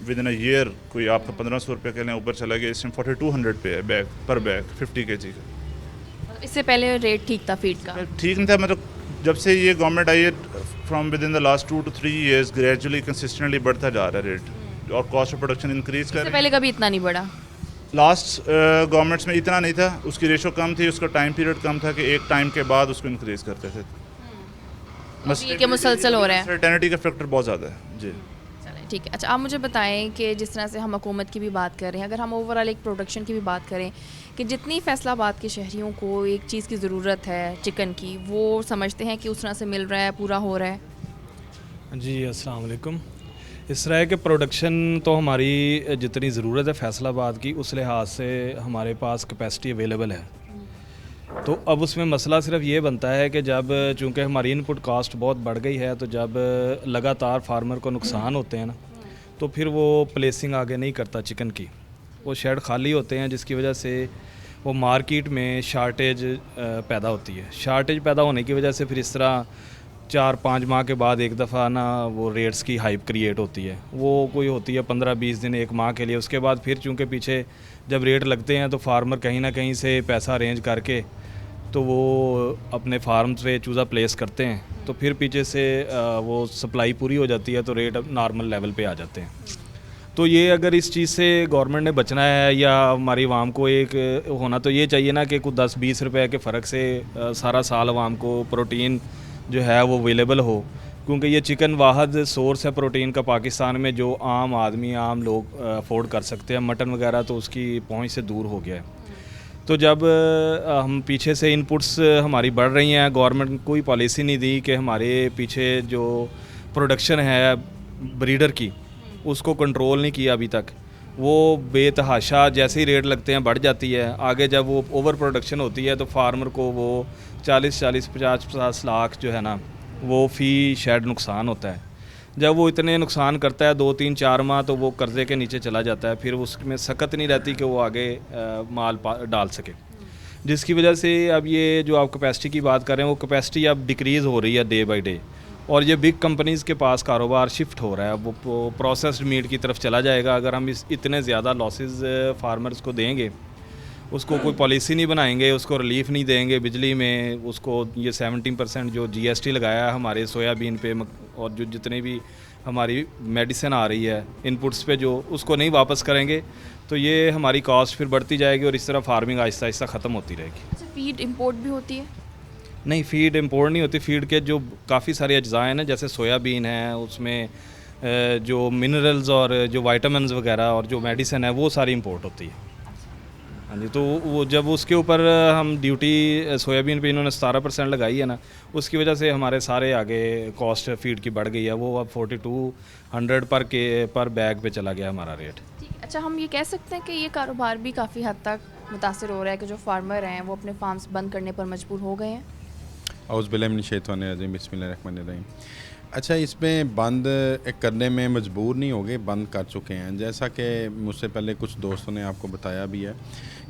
S9: with in a year कोई आपका 1500 रुपये के लिए ऊपर चला गया। इस टाइम 4200 पे है बैग पर बैग 50 kg का।
S1: इससे पहले रेट ठीक था फीड का?
S9: ठीक नहीं था, मतलब जब से ये गवर्नमेंट आई है from with in the last 2 to 3 years gradually consistently बढ़ता जा रहा है रेट, और कॉस्ट ऑफ प्रोडक्शन इंक्रीज कर
S1: इससे पहले कभी इतना नहीं बढ़ा?
S9: लास्ट गवर्नमेंट्स में इतना नहीं था, उसकी रेशो कम थी, उसका टाइम पीरियड कम था कि एक टाइम के बाद उसको इंक्रीज करते थे।
S1: बस ये कि मुसलसल हो रहा है,
S9: सर्टेनिटी का फैक्टर बहुत ज़्यादा है जी।
S1: चलें ठीक है। अच्छा आप मुझे बताएं कि जिस तरह से हम हुकूमत की भी बात कर रहे हैं, अगर हम ओवरऑल एक प्रोडक्शन की भी बात करें कि जितनी फैसलाबाद के शहरियों को एक चीज़ की ज़रूरत है चिकन की, वो समझते हैं कि उस तरह से मिल रहा है, पूरा हो रहा है?
S10: जी अस्सलाम वालेकुम। इस तरह के प्रोडक्शन तो हमारी जितनी ज़रूरत है फैसलाबाद की, उस लिहाज से हमारे पास कैपेसिटी अवेलेबल है। तो अब उसमें मसला सिर्फ ये बनता है कि जब चूँकि हमारी इनपुट कास्ट बहुत बढ़ गई है, तो जब लगातार फार्मर को नुकसान होते हैं ना, तो फिर वो प्लेसिंग आगे नहीं करता चिकन की, वो शेड खाली होते हैं, जिसकी वजह से वो मार्केट में शार्टेज पैदा होती है। शार्टेज पैदा होने की वजह से फिर इस तरह 4-5 माह के बाद एक दफ़ा ना वो रेट्स की हाइप क्रिएट होती है। वो कोई होती है 15-20 दिन, 1 माह के लिए। उसके बाद फिर चूँकि पीछे जब रेट लगते हैं तो फार्मर कहीं ना कहीं से पैसा अरेंज करके तो वो अपने फार्म से चूज़ा प्लेस करते हैं, तो फिर पीछे से वो सप्लाई पूरी हो जाती है, तो रेट नॉर्मल लेवल पे आ जाते हैं। तो ये अगर इस चीज़ से गवर्नमेंट ने बचना है या हमारी आवाम को एक होना, तो ये चाहिए ना कि कुछ 10-20 रुपए के फ़र्क से सारा साल आवाम को प्रोटीन जो है वो अवेलेबल हो, क्योंकि ये चिकन वाहद सोर्स है प्रोटीन का पाकिस्तान में जो आम आदमी, आम लोग अफोर्ड कर सकते हैं। मटन वगैरह तो उसकी पहुंच से दूर हो गया है। तो जब हम पीछे से इनपुट्स हमारी बढ़ रही हैं, गवर्नमेंट ने कोई पॉलिसी नहीं दी कि हमारे पीछे जो प्रोडक्शन है ब्रीडर की उसको कंट्रोल नहीं किया अभी तक। वो बेतहाशा जैसे ही रेट लगते हैं बढ़ जाती है। आगे जब वो ओवर प्रोडक्शन होती है तो फार्मर को वो 40-40, 50-50 लाख जो है ना वो फ़ी शेड नुकसान होता है। जब वो इतने नुकसान करता है 2-3-4 माह, तो वो कर्ज़े के नीचे चला जाता है। फिर उसमें सकत नहीं रहती कि वो आगे माल डाल सके, जिसकी वजह से अब ये जो आप कैपेसिटी की बात कर रहे हैं, वो कैपेसिटी अब डिक्रीज़ हो रही है डे बाई डे, और ये बिग कंपनीज़ के पास कारोबार शिफ्ट हो रहा है। वो प्रोसेस्ड मीट की तरफ चला जाएगा। अगर हम इतने ज़्यादा लॉसेस फार्मर्स को देंगे, उसको कोई पॉलिसी नहीं बनाएंगे, उसको रिलीफ नहीं देंगे बिजली में, उसको ये 17% जो GST लगाया है हमारे सोयाबीन पे, और जो जितने भी हमारी मेडिसिन आ रही है इनपुट्स पे, जो उसको नहीं वापस करेंगे, तो ये हमारी कॉस्ट फिर बढ़ती जाएगी और इस तरह फार्मिंग आहिस्ता आहिस्ता ख़त्म होती रहेगी।
S1: अच्छा फीड इंपोर्ट भी होती है?
S10: नहीं, फीड इंपोर्ट नहीं होती। फीड के जो काफ़ी सारे अज्जा हैं ना, जैसे सोयाबीन है, उसमें जो मिनरल्स और जो वाइटामिन्स वगैरह और जो मेडिसिन है वो सारी इंपोर्ट होती है। हाँ जी, तो वो जब उसके ऊपर हम ड्यूटी सोयाबीन पे इन्होंने 17% लगाई है ना, उसकी वजह से हमारे सारे आगे कॉस्ट फीड की बढ़ गई है। वो अब 4200 पर बैग पे चला गया हमारा रेट।
S1: ठीक है। अच्छा, हम ये कह सकते हैं कि ये कारोबार भी काफ़ी हद तक मुतासर हो रहा है कि जो फार्मर हैं वो अपने फार्म्स बंद करने पर मजबूर हो गए हैं।
S11: औज़ुबिल्लाहिमिनश्शैतानिर्रजीम बिस्मिल्लाहिर्रहमानिर्रहीम। अच्छा, इसमें बंद करने में मजबूर नहीं हो गए, बंद कर चुके हैं। जैसा कि मुझसे पहले कुछ दोस्तों ने आपको बताया भी है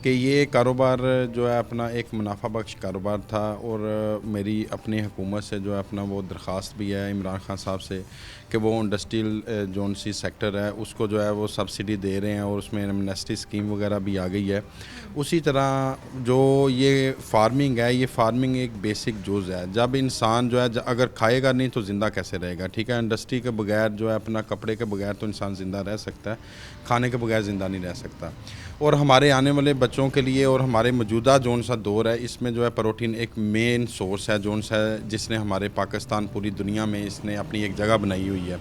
S11: कि ये कारोबार जो है अपना एक मुनाफा बख्श कारोबार था, और मेरी अपनी हुकूमत से जो है अपना वो दरख्वास्त भी है इमरान खान साहब से कि वो इंडस्ट्रियल जोन सी सेक्टर है उसको जो है वो सब्सिडी दे रहे हैं, और उसमें एमनेस्टी स्कीम वगैरह भी आ गई है। उसी तरह जो ये फार्मिंग है, ये फार्मिंग एक बेसिक जुज़ है। जब इंसान जो है अगर खाएगा नहीं तो ज़िंदा कैसे रहेगा, ठीक है। इंडस्ट्री के बगैर जो है अपना कपड़े के बगैर तो इंसान ज़िंदा रह सकता है, खाने के बगैर ज़िंदा नहीं रह सकता। और हमारे आने वाले बच्चों के लिए और हमारे मौजूदा जोन सा दौर है, इसमें जो है प्रोटीन एक मेन सोर्स है, जोन सा जिसने हमारे पाकिस्तान पूरी दुनिया में इसने अपनी एक जगह बनाई हुई है।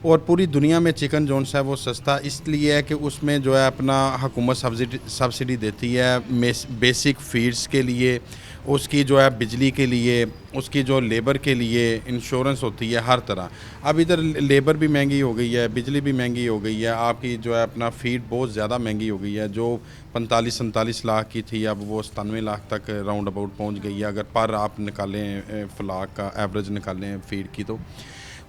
S11: और पूरी दुनिया में चिकन जोन सा है वो सस्ता इसलिए है कि उसमें जो है अपना हुकूमत सब्सिडी देती है बेसिक फीड्स के लिए, उसकी जो है बिजली के लिए, उसकी जो लेबर के लिए इंश्योरेंस होती है हर तरह। अब इधर लेबर भी महंगी हो गई है, बिजली भी महंगी हो गई है, आपकी जो है अपना फीड बहुत ज़्यादा महंगी हो गई है। जो 45-47 लाख की थी अब वो 97 लाख तक राउंड अबाउट पहुंच गई है, अगर पर आप निकालें फ्लाक का एवरेज निकालें फीड की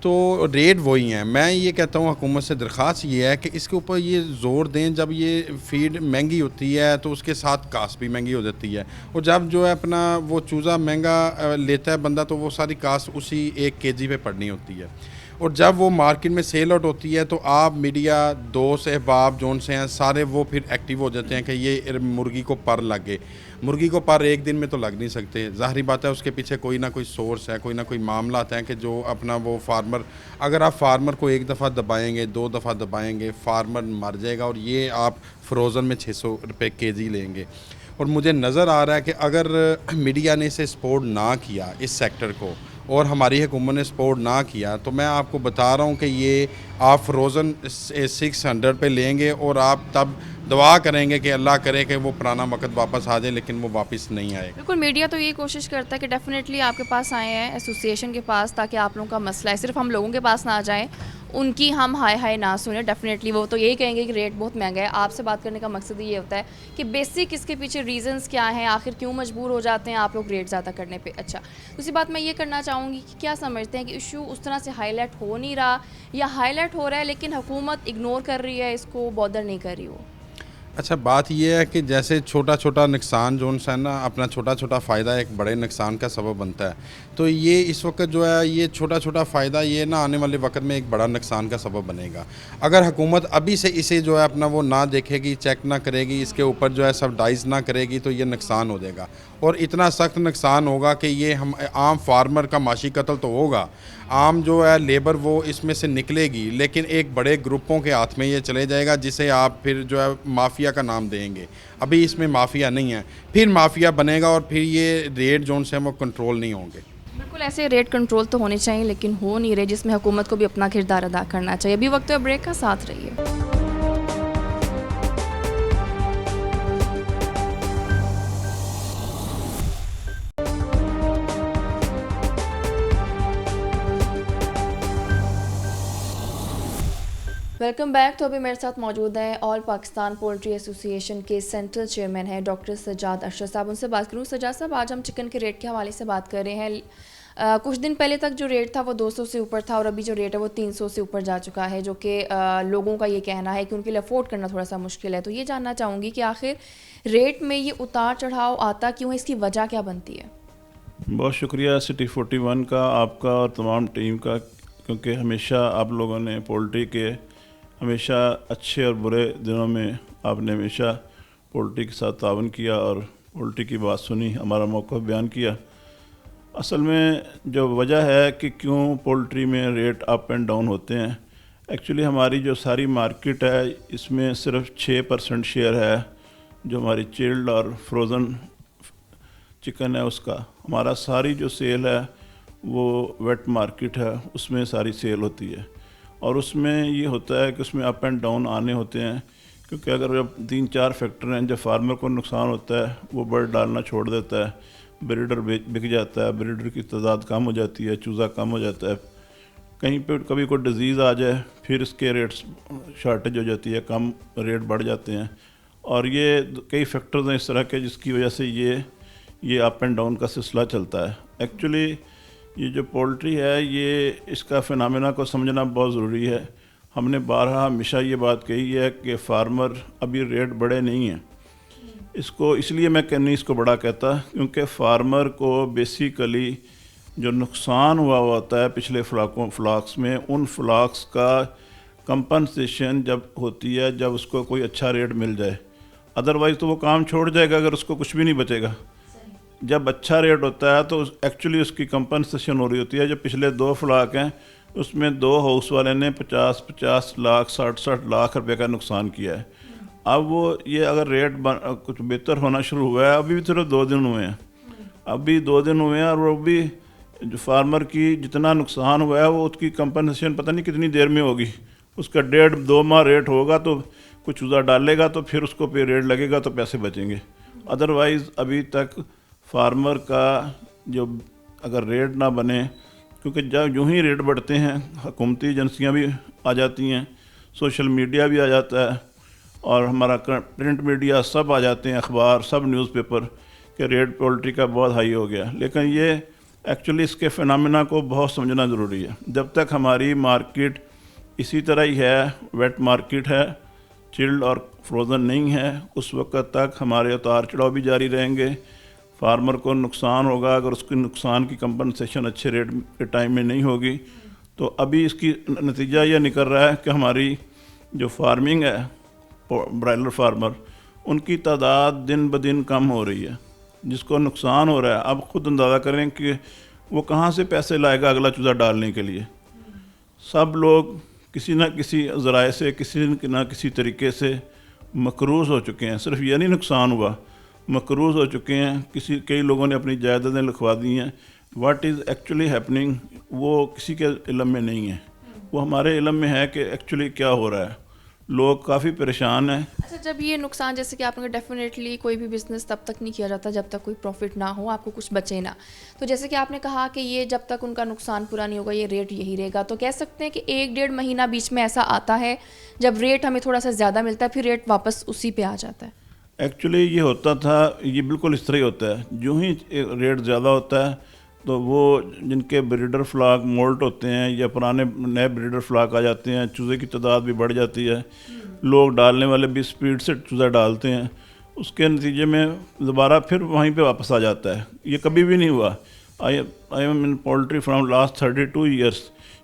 S11: तो रेट वही हैं। मैं ये कहता हूँ हुकूमत से दरख्वास्त ये है कि इसके ऊपर ये ज़ोर दें, जब ये फ़ीड महंगी होती है तो उसके साथ कास्ट भी महंगी हो जाती है, और जब जो है अपना वो चूज़ा महंगा लेता है बंदा तो वो सारी कास्ट उसी 1 kg पे पड़नी होती है। और जब वो मार्केट में सेल आउट होती है तो आप मीडिया दोस्त अहबाब जोन से हैं सारे वो फिर एक्टिव हो जाते हैं कि ये मुर्गी को पर लग गए। मुर्गी को पर एक दिन में तो लग नहीं सकते, ज़ाहिरी बात है उसके पीछे कोई ना कोई सोर्स है, कोई ना कोई मामला आता है कि जो अपना वो फार्मर, अगर आप फार्मर को एक दफ़ा दबाएंगे 2 दफ़ा दबाएंगे फार्मर मर जाएगा, और ये आप फ्रोज़न में 600 रुपये kg लेंगे। और मुझे नज़र आ रहा है कि अगर मीडिया ने इसे सपोर्ट ना किया इस सेक्टर को और हमारी हुकूमत ने सपोर्ट ना किया तो मैं आपको बता रहा हूँ कि ये आप फ्रोज़न 600 पे लेंगे और आप तब दुआ करेंगे कि अल्लाह करे कि वो पुराना वक्त वापस आ जाए, लेकिन वो वापस नहीं आएगा।
S1: बिल्कुल, मीडिया तो ये कोशिश करता है कि डेफिनेटली आपके पास आए हैं एसोसिएशन के पास, ताकि आप लोगों का मसला है सिर्फ हम लोगों के पास ना जाए, उनकी हम हाय हाय ना सुने। डेफिनेटली वो तो यही कहेंगे कि रेट बहुत महंगा है। आपसे बात करने का मकसद ये होता है कि बेसिक इसके पीछे रीजंस क्या हैं, आखिर क्यों मजबूर हो जाते हैं आप लोग रेट ज़्यादा करने पे। अच्छा, दूसरी बात मैं ये करना चाहूँगी कि क्या समझते हैं कि इशू उस तरह से हाईलाइट हो नहीं रहा, या हाईलाइट हो रहा है लेकिन हुकूमत इग्नोर कर रही है, इसको बॉदर नहीं कर रही हो?
S11: अच्छा, बात यह है कि जैसे छोटा छोटा नुकसान जो है ना, अपना छोटा छोटा फ़ायदा एक बड़े नुकसान का सबब बनता है। तो ये इस वक्त जो है ये छोटा छोटा फ़ायदा ये ना आने वाले वक्त में एक बड़ा नुकसान का सबब बनेगा। अगर हुकूमत अभी से इसे जो है अपना वो ना देखेगी, चेक ना करेगी, इसके ऊपर जो है सबडाइज ना करेगी तो ये नुकसान हो जाएगा, और इतना सख्त नुकसान होगा कि ये हम आम फार्मर का माशी कत्ल तो होगा, आम जो है लेबर वो इसमें से निकलेगी, लेकिन एक बड़े ग्रुपों के हाथ में ये चले जाएगा जिसे आप फिर जो है माफिया का नाम देंगे। अभी इसमें माफिया नहीं है, फिर माफिया बनेगा और फिर ये रेट जोन से वो कंट्रोल नहीं होंगे।
S1: बिल्कुल, ऐसे रेट कंट्रोल तो होने चाहिए लेकिन हो नहीं रहे, जिसमें हुकूमत को भी अपना किरदार अदा करना चाहिए। अभी वक्त है ब्रेक का, साथ रहिए। Welcome back. तो अभी मेरे साथ मौजूद हैं ऑल पाकिस्तान पोल्ट्री एसोसिएशन के सेंट्रल चेयरमैन हैं डॉक्टर सज्जाद अरशद साहब। उनसे बात करूँ। सज्जाद साहब, आज हम चिकन के रेट के हवाले से बात कर रहे हैं। कुछ दिन पहले तक जो रेट था वो 200 से ऊपर था, और अभी जो रेट है वो 300 से ऊपर जा चुका है, जो कि लोगों का ये कहना है कि उनके लिए अफोर्ड करना थोड़ा सा मुश्किल है। तो ये जानना चाहूँगी कि आखिर रेट में ये उतार चढ़ाव आता क्यों है, इसकी वजह क्या बनती है?
S12: बहुत शुक्रिया सिटी 41 का, आपका और तमाम टीम का, क्योंकि हमेशा आप लोगों ने पोल्ट्री के हमेशा अच्छे और बुरे दिनों में आपने हमेशा पोल्ट्री के साथ तावन किया और पोल्ट्री की बात सुनी, हमारा मौक़िफ़ बयान किया। असल में जो वजह है कि क्यों पोल्ट्री में रेट अप एंड डाउन होते हैं, एक्चुअली हमारी जो सारी मार्केट है इसमें सिर्फ 6% शेयर है जो हमारी चिल्ड और फ्रोज़न चिकन है उसका, हमारा सारी जो सेल है वो वेट मार्केट है, उसमें सारी सेल होती है। और उसमें ये होता है कि उसमें अप एंड डाउन आने होते हैं, क्योंकि अगर जब 3-4 फैक्टर हैं, जब फार्मर को नुकसान होता है वो बर्ड डालना छोड़ देता है, ब्रीडर बिक जाता है, ब्रीडर की तादाद कम हो जाती है, चूज़ा कम हो जाता है, कहीं पे कभी कोई डिज़ीज़ आ जाए फिर इसके रेट्स शॉर्टेज हो जाती है, कम रेट बढ़ जाते हैं। और ये कई फैक्टर्स हैं इस तरह के जिसकी वजह से ये अप एंड डाउन का सिलसिला चलता है। एक्चुअली ये जो पोल्ट्री है ये इसका फिनोमेना को समझना बहुत ज़रूरी है। हमने बारहा हमेशा ये बात कही है कि फार्मर अभी रेट बढ़े नहीं हैं। इसको इसलिए मैं नहीं इसको बड़ा कहता क्योंकि फार्मर को बेसिकली जो नुकसान हुआ होता है पिछले फ्लाक्स में, उन फ्लाक्स का कंपनसेशन जब होती है जब उसको कोई अच्छा रेट मिल जाए, अदरवाइज़ तो वो काम छोड़ जाएगा अगर उसको कुछ भी नहीं बचेगा। जब अच्छा रेट होता है तो एक्चुअली उसकी कंपनसेशन हो रही होती है। जो पिछले 2 फ्लाक हैं उसमें 2 हाउस वाले ने 50-50 लाख 60-60 लाख रुपए का नुकसान किया है। अब वो ये अगर रेट कुछ बेहतर होना शुरू हुआ है, अभी भी सिर्फ 2 दिन हुए हैं, अभी 2 दिन हुए हैं, और वो भी जो फार्मर की जितना नुकसान हुआ है वो उसकी कंपनसेशन पता नहीं कितनी देर में होगी। उसका 1.5-2 माह रेट होगा तो कुछ चूज़ा डालेगा तो फिर उसको पे रेट लगेगा तो पैसे बचेंगे। अदरवाइज़ अभी तक फार्मर का जो अगर रेट ना बने, क्योंकि जब यूँ ही रेट बढ़ते हैं हुकूमती एजेंसियाँ भी आ जाती हैं, सोशल मीडिया भी आ जाता है और हमारा प्रिंट मीडिया सब आ जाते हैं, अखबार सब न्यूज़पेपर के रेट पोल्ट्री का बहुत हाई हो गया। लेकिन ये एक्चुअली इसके फिनोमेना को बहुत समझना ज़रूरी है। जब तक हमारी मार्केट इसी तरह ही है, वेट मार्केट है, चिल्ड और फ्रोज़न नहीं है, उस वक्त तक हमारे उतार चढ़ाव भी जारी रहेंगे। फार्मर को नुकसान होगा, अगर उसके नुकसान की कंपनसेशन अच्छे रेट के टाइम में नहीं होगी तो अभी इसकी नतीजा यह निकल रहा है कि हमारी जो फार्मिंग है ब्रायलर फार्मर, उनकी तादाद दिन ब दिन कम हो रही है, जिसको नुकसान हो रहा है। अब खुद अंदाज़ा करें कि वो कहाँ से पैसे लाएगा अगला चूज़ा डालने के लिए। सब लोग किसी न किसी ज़राए से किसी न किसी तरीके से मकरूज़ हो चुके हैं। सिर्फ ये नहीं नुकसान हुआ, मकरूज़ हो चुके हैं। कई लोगों ने अपनी जायदादें लिखवा दी हैं। व्हाट इज़ एक्चुअली हैपनिंग वो किसी के इल्म में नहीं है, वो हमारे इल्म में है कि एक्चुअली क्या हो रहा है। लोग काफ़ी परेशान हैं।
S1: अच्छा, जब ये नुकसान, जैसे कि आपने डेफिनेटली कोई भी बिज़नेस तब तक नहीं किया जाता जब तक कोई प्रॉफिट ना हो, आपको कुछ बचे ना। तो जैसे कि आपने कहा कि ये जब तक उनका नुकसान पूरा नहीं होगा ये रेट यही रहेगा, तो कह सकते हैं कि 1-1.5 महीना बीच में ऐसा आता है जब रेट हमें थोड़ा सा ज़्यादा मिलता है, फिर रेट वापस उसी पे आ जाता है।
S12: एक्चुअली ये होता था, ये बिल्कुल इस तरह ही होता है। जो ही रेट ज़्यादा होता है तो वो जिनके ब्रीडर फ्लाक मोल्ट होते हैं या पुराने नए ब्रीडर फ्लाक आ जाते हैं, चूज़े की तादाद भी बढ़ जाती है, लोग डालने वाले भी स्पीड से चूज़ा डालते हैं, उसके नतीजे में दोबारा फिर वहीं पे वापस आ जाता है। ये कभी भी नहीं हुआ। I am in poultry from last 32 years.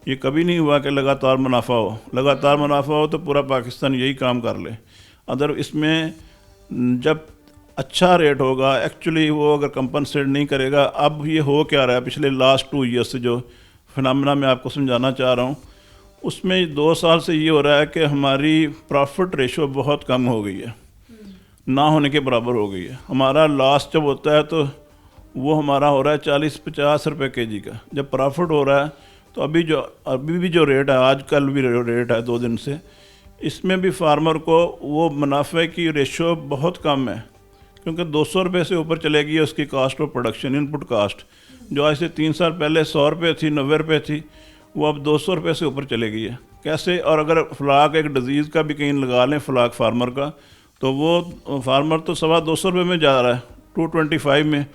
S12: ये कभी नहीं हुआ कि लगातार मुनाफा हो। लगातार मुनाफा हो तो पूरा पाकिस्तान यही काम कर ले। अदर इसमें जब अच्छा रेट होगा, एक्चुअली वो अगर कंपनसेट नहीं करेगा। अब ये हो क्या रहा है पिछले लास्ट 2 ईयर्स से, जो फिनोमेना मैं आपको समझाना चाह रहा हूँ, उसमें 2 साल से ये हो रहा है कि हमारी प्रॉफिट रेशो बहुत कम हो गई है, ना होने के बराबर हो गई है। हमारा लॉस जब होता है तो वो हमारा हो रहा है 40-50 रुपये केजी का। जब प्रॉफिट हो रहा है तो अभी भी जो रेट है, आज कल भी रेट है 2 दिन से, इसमें भी फार्मर को वो मुनाफे की रेशो बहुत कम है, क्योंकि 200 रुपये से ऊपर चलेगी उसकी cost of production, input cost, जो आज से 3 साल पहले 100 रुपये थी, 90 रुपये थी, वो अब 200 रुपये से ऊपर चले गई है। कैसे? और अगर फ्लाक एक डिज़ीज़ का भी कहीं लगा लें फ्लाक फार्मर का, तो वो फार्मर तो 225 रुपये में जा रहा है, 225 में।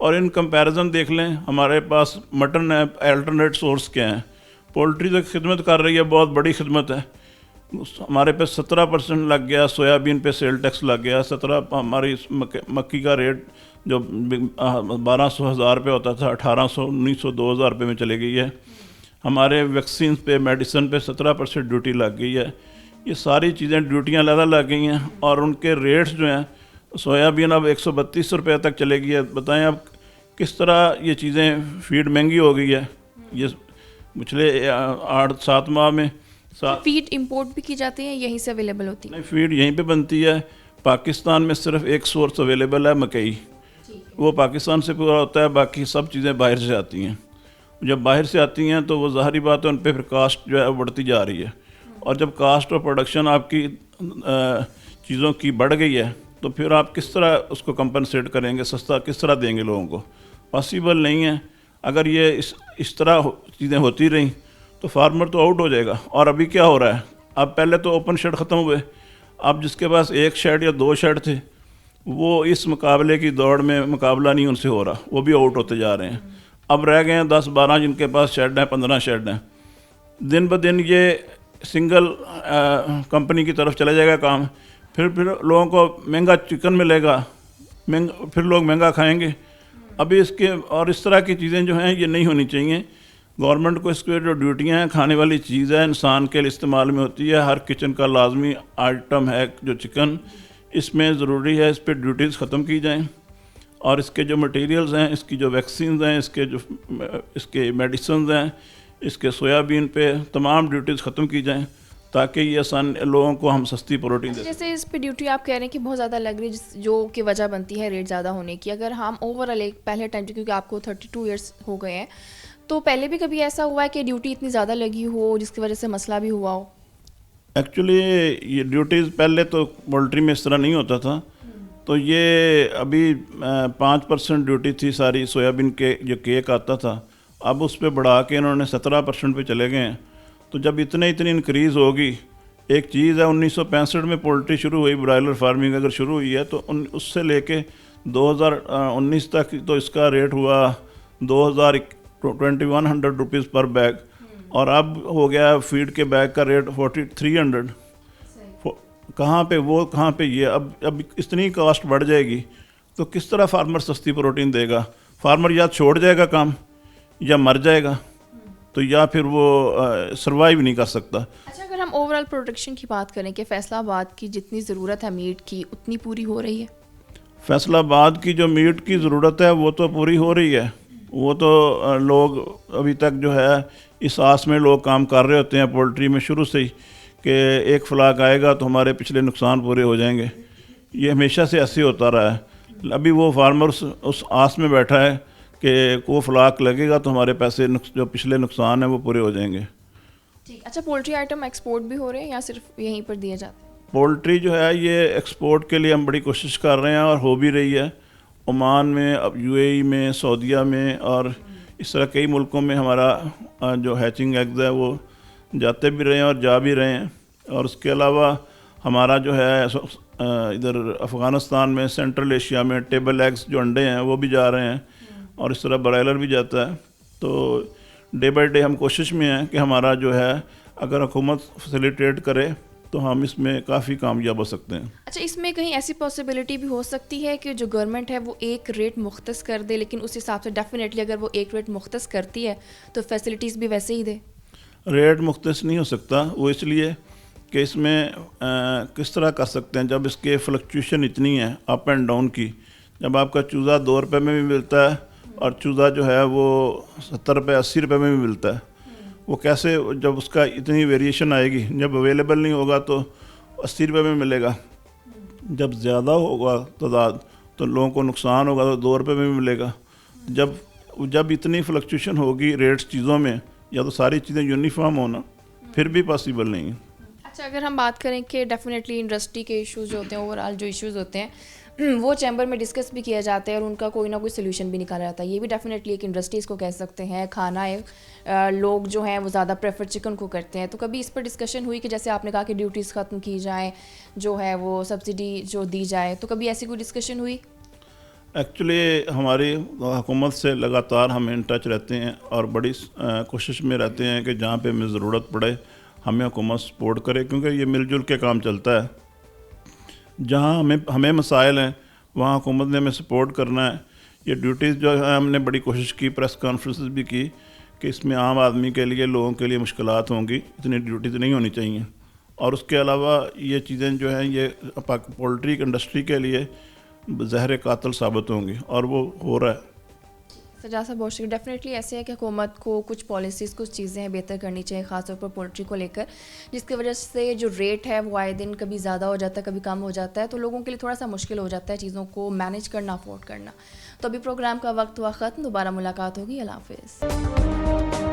S12: और इन कंपैरिजन देख लें, हमारे पास मटन है, अल्टरनेट सोर्स क्या हैं। पोल्ट्री तो खिदमत कर रही है, बहुत बड़ी खिदमत है। हमारे पे 17% लग गया, सोयाबीन पे सेल टैक्स लग गया 17। हमारी मक्की का रेट जो 1200-1000 रुपये होता था, 1800, 1900, 2000 रुपये में चली गई है। हमारे वैक्सीन पे, मेडिसिन पे 17% ड्यूटी लग गई है। ये सारी चीज़ें ड्यूटियाँ ज़्यादा लग गई हैं और उनके रेट्स जो हैं, सोयाबीन अब 132 रुपये तक चलेगी है। बताएं अब किस तरह ये चीज़ें, फीड महंगी हो गई है। ये पिछले 8-7 माह में
S1: फीड इंपोर्ट भी की जाती है, यहीं से अवेलेबल होती है?
S12: नहीं, फीड यहीं पे बनती है। पाकिस्तान में सिर्फ एक सोर्स अवेलेबल है, मकई। वो पाकिस्तान से पूरा होता है, बाकी सब चीज़ें बाहर से आती हैं। जब बाहर से आती हैं तो वो ज़ाहिरी बात है उन पर फिर कास्ट जो है बढ़ती जा रही है, और जब कास्ट और प्रोडक्शन आपकी चीज़ों की बढ़ गई है तो फिर आप किस तरह उसको कंपनसेट करेंगे, सस्ता किस तरह देंगे लोगों को? पॉसिबल नहीं है। अगर ये इस तरह चीज़ें होती रहीं तो फार्मर तो आउट हो जाएगा। और अभी क्या हो रहा है, अब पहले तो ओपन शेड ख़त्म हुए, अब जिसके पास 1 शेड या 2 शेड थे वो इस मुकाबले की दौड़ में मुकाबला नहीं उनसे हो रहा, वो भी आउट होते जा रहे हैं। अब रह गए हैं 10-12 जिनके पास शेड हैं, 15 शेड हैं। दिन ब दिन ये सिंगल कंपनी की तरफ चला जाएगा काम, फिर लोगों को महंगा चिकन मिलेगा, फिर लोग महंगा खाएंगे। अभी इसके और इस तरह की चीज़ें जो हैं ये नहीं होनी चाहिए। गवर्नमेंट को इसके जो ड्यूटियां हैं, खाने वाली चीज़ है, इंसान के इस्तेमाल में होती है, हर किचन का लाजमी आइटम है जो चिकन, इसमें ज़रूरी है इस पर ड्यूटीज़ ख़त्म की जाएँ। और इसके जो मटेरियल्स हैं, इसकी जो वैक्सीन हैं, इसके मेडिसिन हैं, इसके सोयाबीन पे तमाम ड्यूटीज़ ख़त्म की जाएँ ताकि ये आसान लोगों को हम सस्ती प्रोटीन दे।
S1: जैसे इस पे ड्यूटी आप कह रहे हैं कि बहुत ज़्यादा लग रही है, जो कि वजह बनती है रेट ज़्यादा होने की। अगर हम ओवरऑल एक पहले टाइम, क्योंकि आपको 32 ईयर्स हो गए हैं, तो पहले भी कभी ऐसा हुआ है कि ड्यूटी इतनी ज़्यादा लगी हो जिसकी वजह से मसला भी हुआ हो?
S12: एक्चुअली ये ड्यूटीज़ पहले तो पोल्ट्री में इस तरह नहीं होता था, तो ये अभी 5% ड्यूटी थी सारी सोयाबीन के जो केक आता था, अब उस पर बढ़ा के इन्होंने 17% पे चले गए हैं। तो जब इतनी इंक्रीज़ होगी, एक चीज़ है 1965 में पोल्ट्री शुरू हुई, ब्रायलर फार्मिंग अगर शुरू हुई है तो उससे लेके 2019 तक तो इसका रेट हुआ 2100 रुपीज़ पर बैग, और अब हो गया फीड के बैग का रेट 4300। कहाँ पे ये अब इतनी कास्ट बढ़ जाएगी तो किस तरह फार्मर सस्ती प्रोटीन देगा? फार्मर या छोड़ जाएगा काम या मर जाएगा, तो या फिर वो सर्वाइव नहीं कर सकता।
S1: अच्छा, अगर हम ओवरऑल प्रोडक्शन की बात करें कि फैसलाबाद की जितनी ज़रूरत है मीट की उतनी पूरी हो रही है?
S12: फैसलाबाद की जो मीट की ज़रूरत है वो तो पूरी हो रही है। वो तो लोग अभी तक जो है इस आस में लोग काम कर रहे होते हैं पोल्ट्री में शुरू से ही कि एक फ्लाक आएगा तो हमारे पिछले नुकसान पूरे हो जाएंगे। ये हमेशा से ऐसे होता रहा है। अभी वो फार्मर उस आस में बैठा है कि वो फ्लाक लगेगा तो हमारे पैसे जो पिछले नुकसान हैं वो पूरे हो जाएंगे।
S1: ठीक। अच्छा, पोल्ट्री आइटम एक्सपोर्ट भी हो रहे हैं या सिर्फ यहीं पर दिए जाते हैं?
S12: पोल्ट्री जो है ये एक्सपोर्ट के लिए हम बड़ी कोशिश कर रहे हैं और हो भी रही है। ओमान में, अब यूएई में, सऊदीया में और इस तरह कई मुल्कों में हमारा जो हैचिंग एग्स है वो जाते भी रहे हैं और जा भी रहे हैं। और उसके अलावा हमारा जो है इधर अफ़गानिस्तान में, सेंट्रल एशिया में टेबल एग्स जो अंडे हैं वो भी जा रहे हैं, और इस तरह ब्रायलर भी जाता है। तो डे बाय डे हम कोशिश में हैं कि हमारा जो है अगर हुकूमत फैसिलिटेट करे तो हम इसमें काफ़ी कामयाब हो सकते हैं।
S1: अच्छा, इसमें कहीं ऐसी पॉसिबिलिटी भी हो सकती है कि जो गवर्नमेंट है वो एक रेट मुख्तस कर दे, लेकिन उस हिसाब से डेफिनेटली अगर वो एक रेट मुख्तस करती है तो फैसिलिटीज़ भी वैसे ही दे?
S12: रेट मुख्तस नहीं हो सकता, वो इसलिए कि इसमें किस तरह कर सकते हैं जब इसके फ्लक्चुएशन इतनी है अप एंड डाउन की। जब आपका चूज़ा 2 रुपये में भी मिलता है और चूज़ा जो है वो 70 रुपये 80 रुपये में भी मिलता है, वो कैसे, जब उसका इतनी वेरिएशन आएगी, जब अवेलेबल नहीं होगा तो 80 रुपये में मिलेगा, जब ज़्यादा होगा तादाद तो लोगों को नुकसान होगा तो 2 रुपये में भी मिलेगा। जब इतनी फ्लक्चुएशन होगी रेट्स चीज़ों में, या तो सारी चीज़ें यूनिफॉर्म होना फिर भी पॉसिबल नहीं है।
S1: अच्छा, अगर हम बात करें कि डेफिनेटली इंडस्ट्री के इश्यूज़ जो होते हैं, ओवरऑल जो इश्यूज़ होते हैं वो चैम्बर में डिस्कस भी किया जाता है और उनका कोई ना कोई सोल्यूशन भी निकाला जाता है। ये भी डेफिनेटली एक इंडस्ट्री इसको कह सकते हैं। खाना है, लोग जो हैं वो ज़्यादा प्रेफर चिकन को करते हैं। तो कभी इस पर डिस्कशन हुई कि जैसे आपने कहा कि ड्यूटीज़ ख़त्म की जाए, जो है वो सब्सिडी जो दी जाए, तो कभी ऐसी कोई डिस्कशन हुई?
S12: एक्चुअली हमारी हुकूमत से लगातार हम इन टच रहते हैं और बड़ी कोशिश में रहते हैं कि जहाँ पे हमें ज़रूरत पड़े हमें हुकूमत सपोर्ट करे, क्योंकि ये मिलजुल के काम चलता है। जहाँ हमें मसाइल हैं वहाँ हुकूमत ने हमें सपोर्ट करना है। ये ड्यूटीज़ जो है हमने बड़ी कोशिश की, प्रेस कॉन्फ्रेंसेस भी की कि इसमें आम आदमी के लिए, लोगों के लिए मुश्किलात होंगी, इतनी ड्यूटीज़ नहीं होनी चाहिए। और उसके अलावा ये चीज़ें जो हैं ये पोल्ट्री इंडस्ट्री के लिए जहर कातिल साबित होंगी और वो हो रहा है।
S1: सजा साहब बहुत शुक्रिया। डेफिनेटली ऐसे है कि हुकूमत को कुछ पॉलिसीज़ कुछ चीज़ें बेहतर करनी चाहिए, ख़ासतौर पर पोल्ट्री को लेकर, जिसकी वजह से जो रेट है वो आए दिन कभी ज़्यादा हो जाता है कभी कम हो जाता है, तो लोगों के लिए थोड़ा सा मुश्किल हो जाता है चीज़ों को मैनेज करना, अफोर्ड करना। तो अभी प्रोग्राम का वक्त हुआ ख़त्म, दोबारा मुलाकात होगी। अल्लाह हाफ़िज़।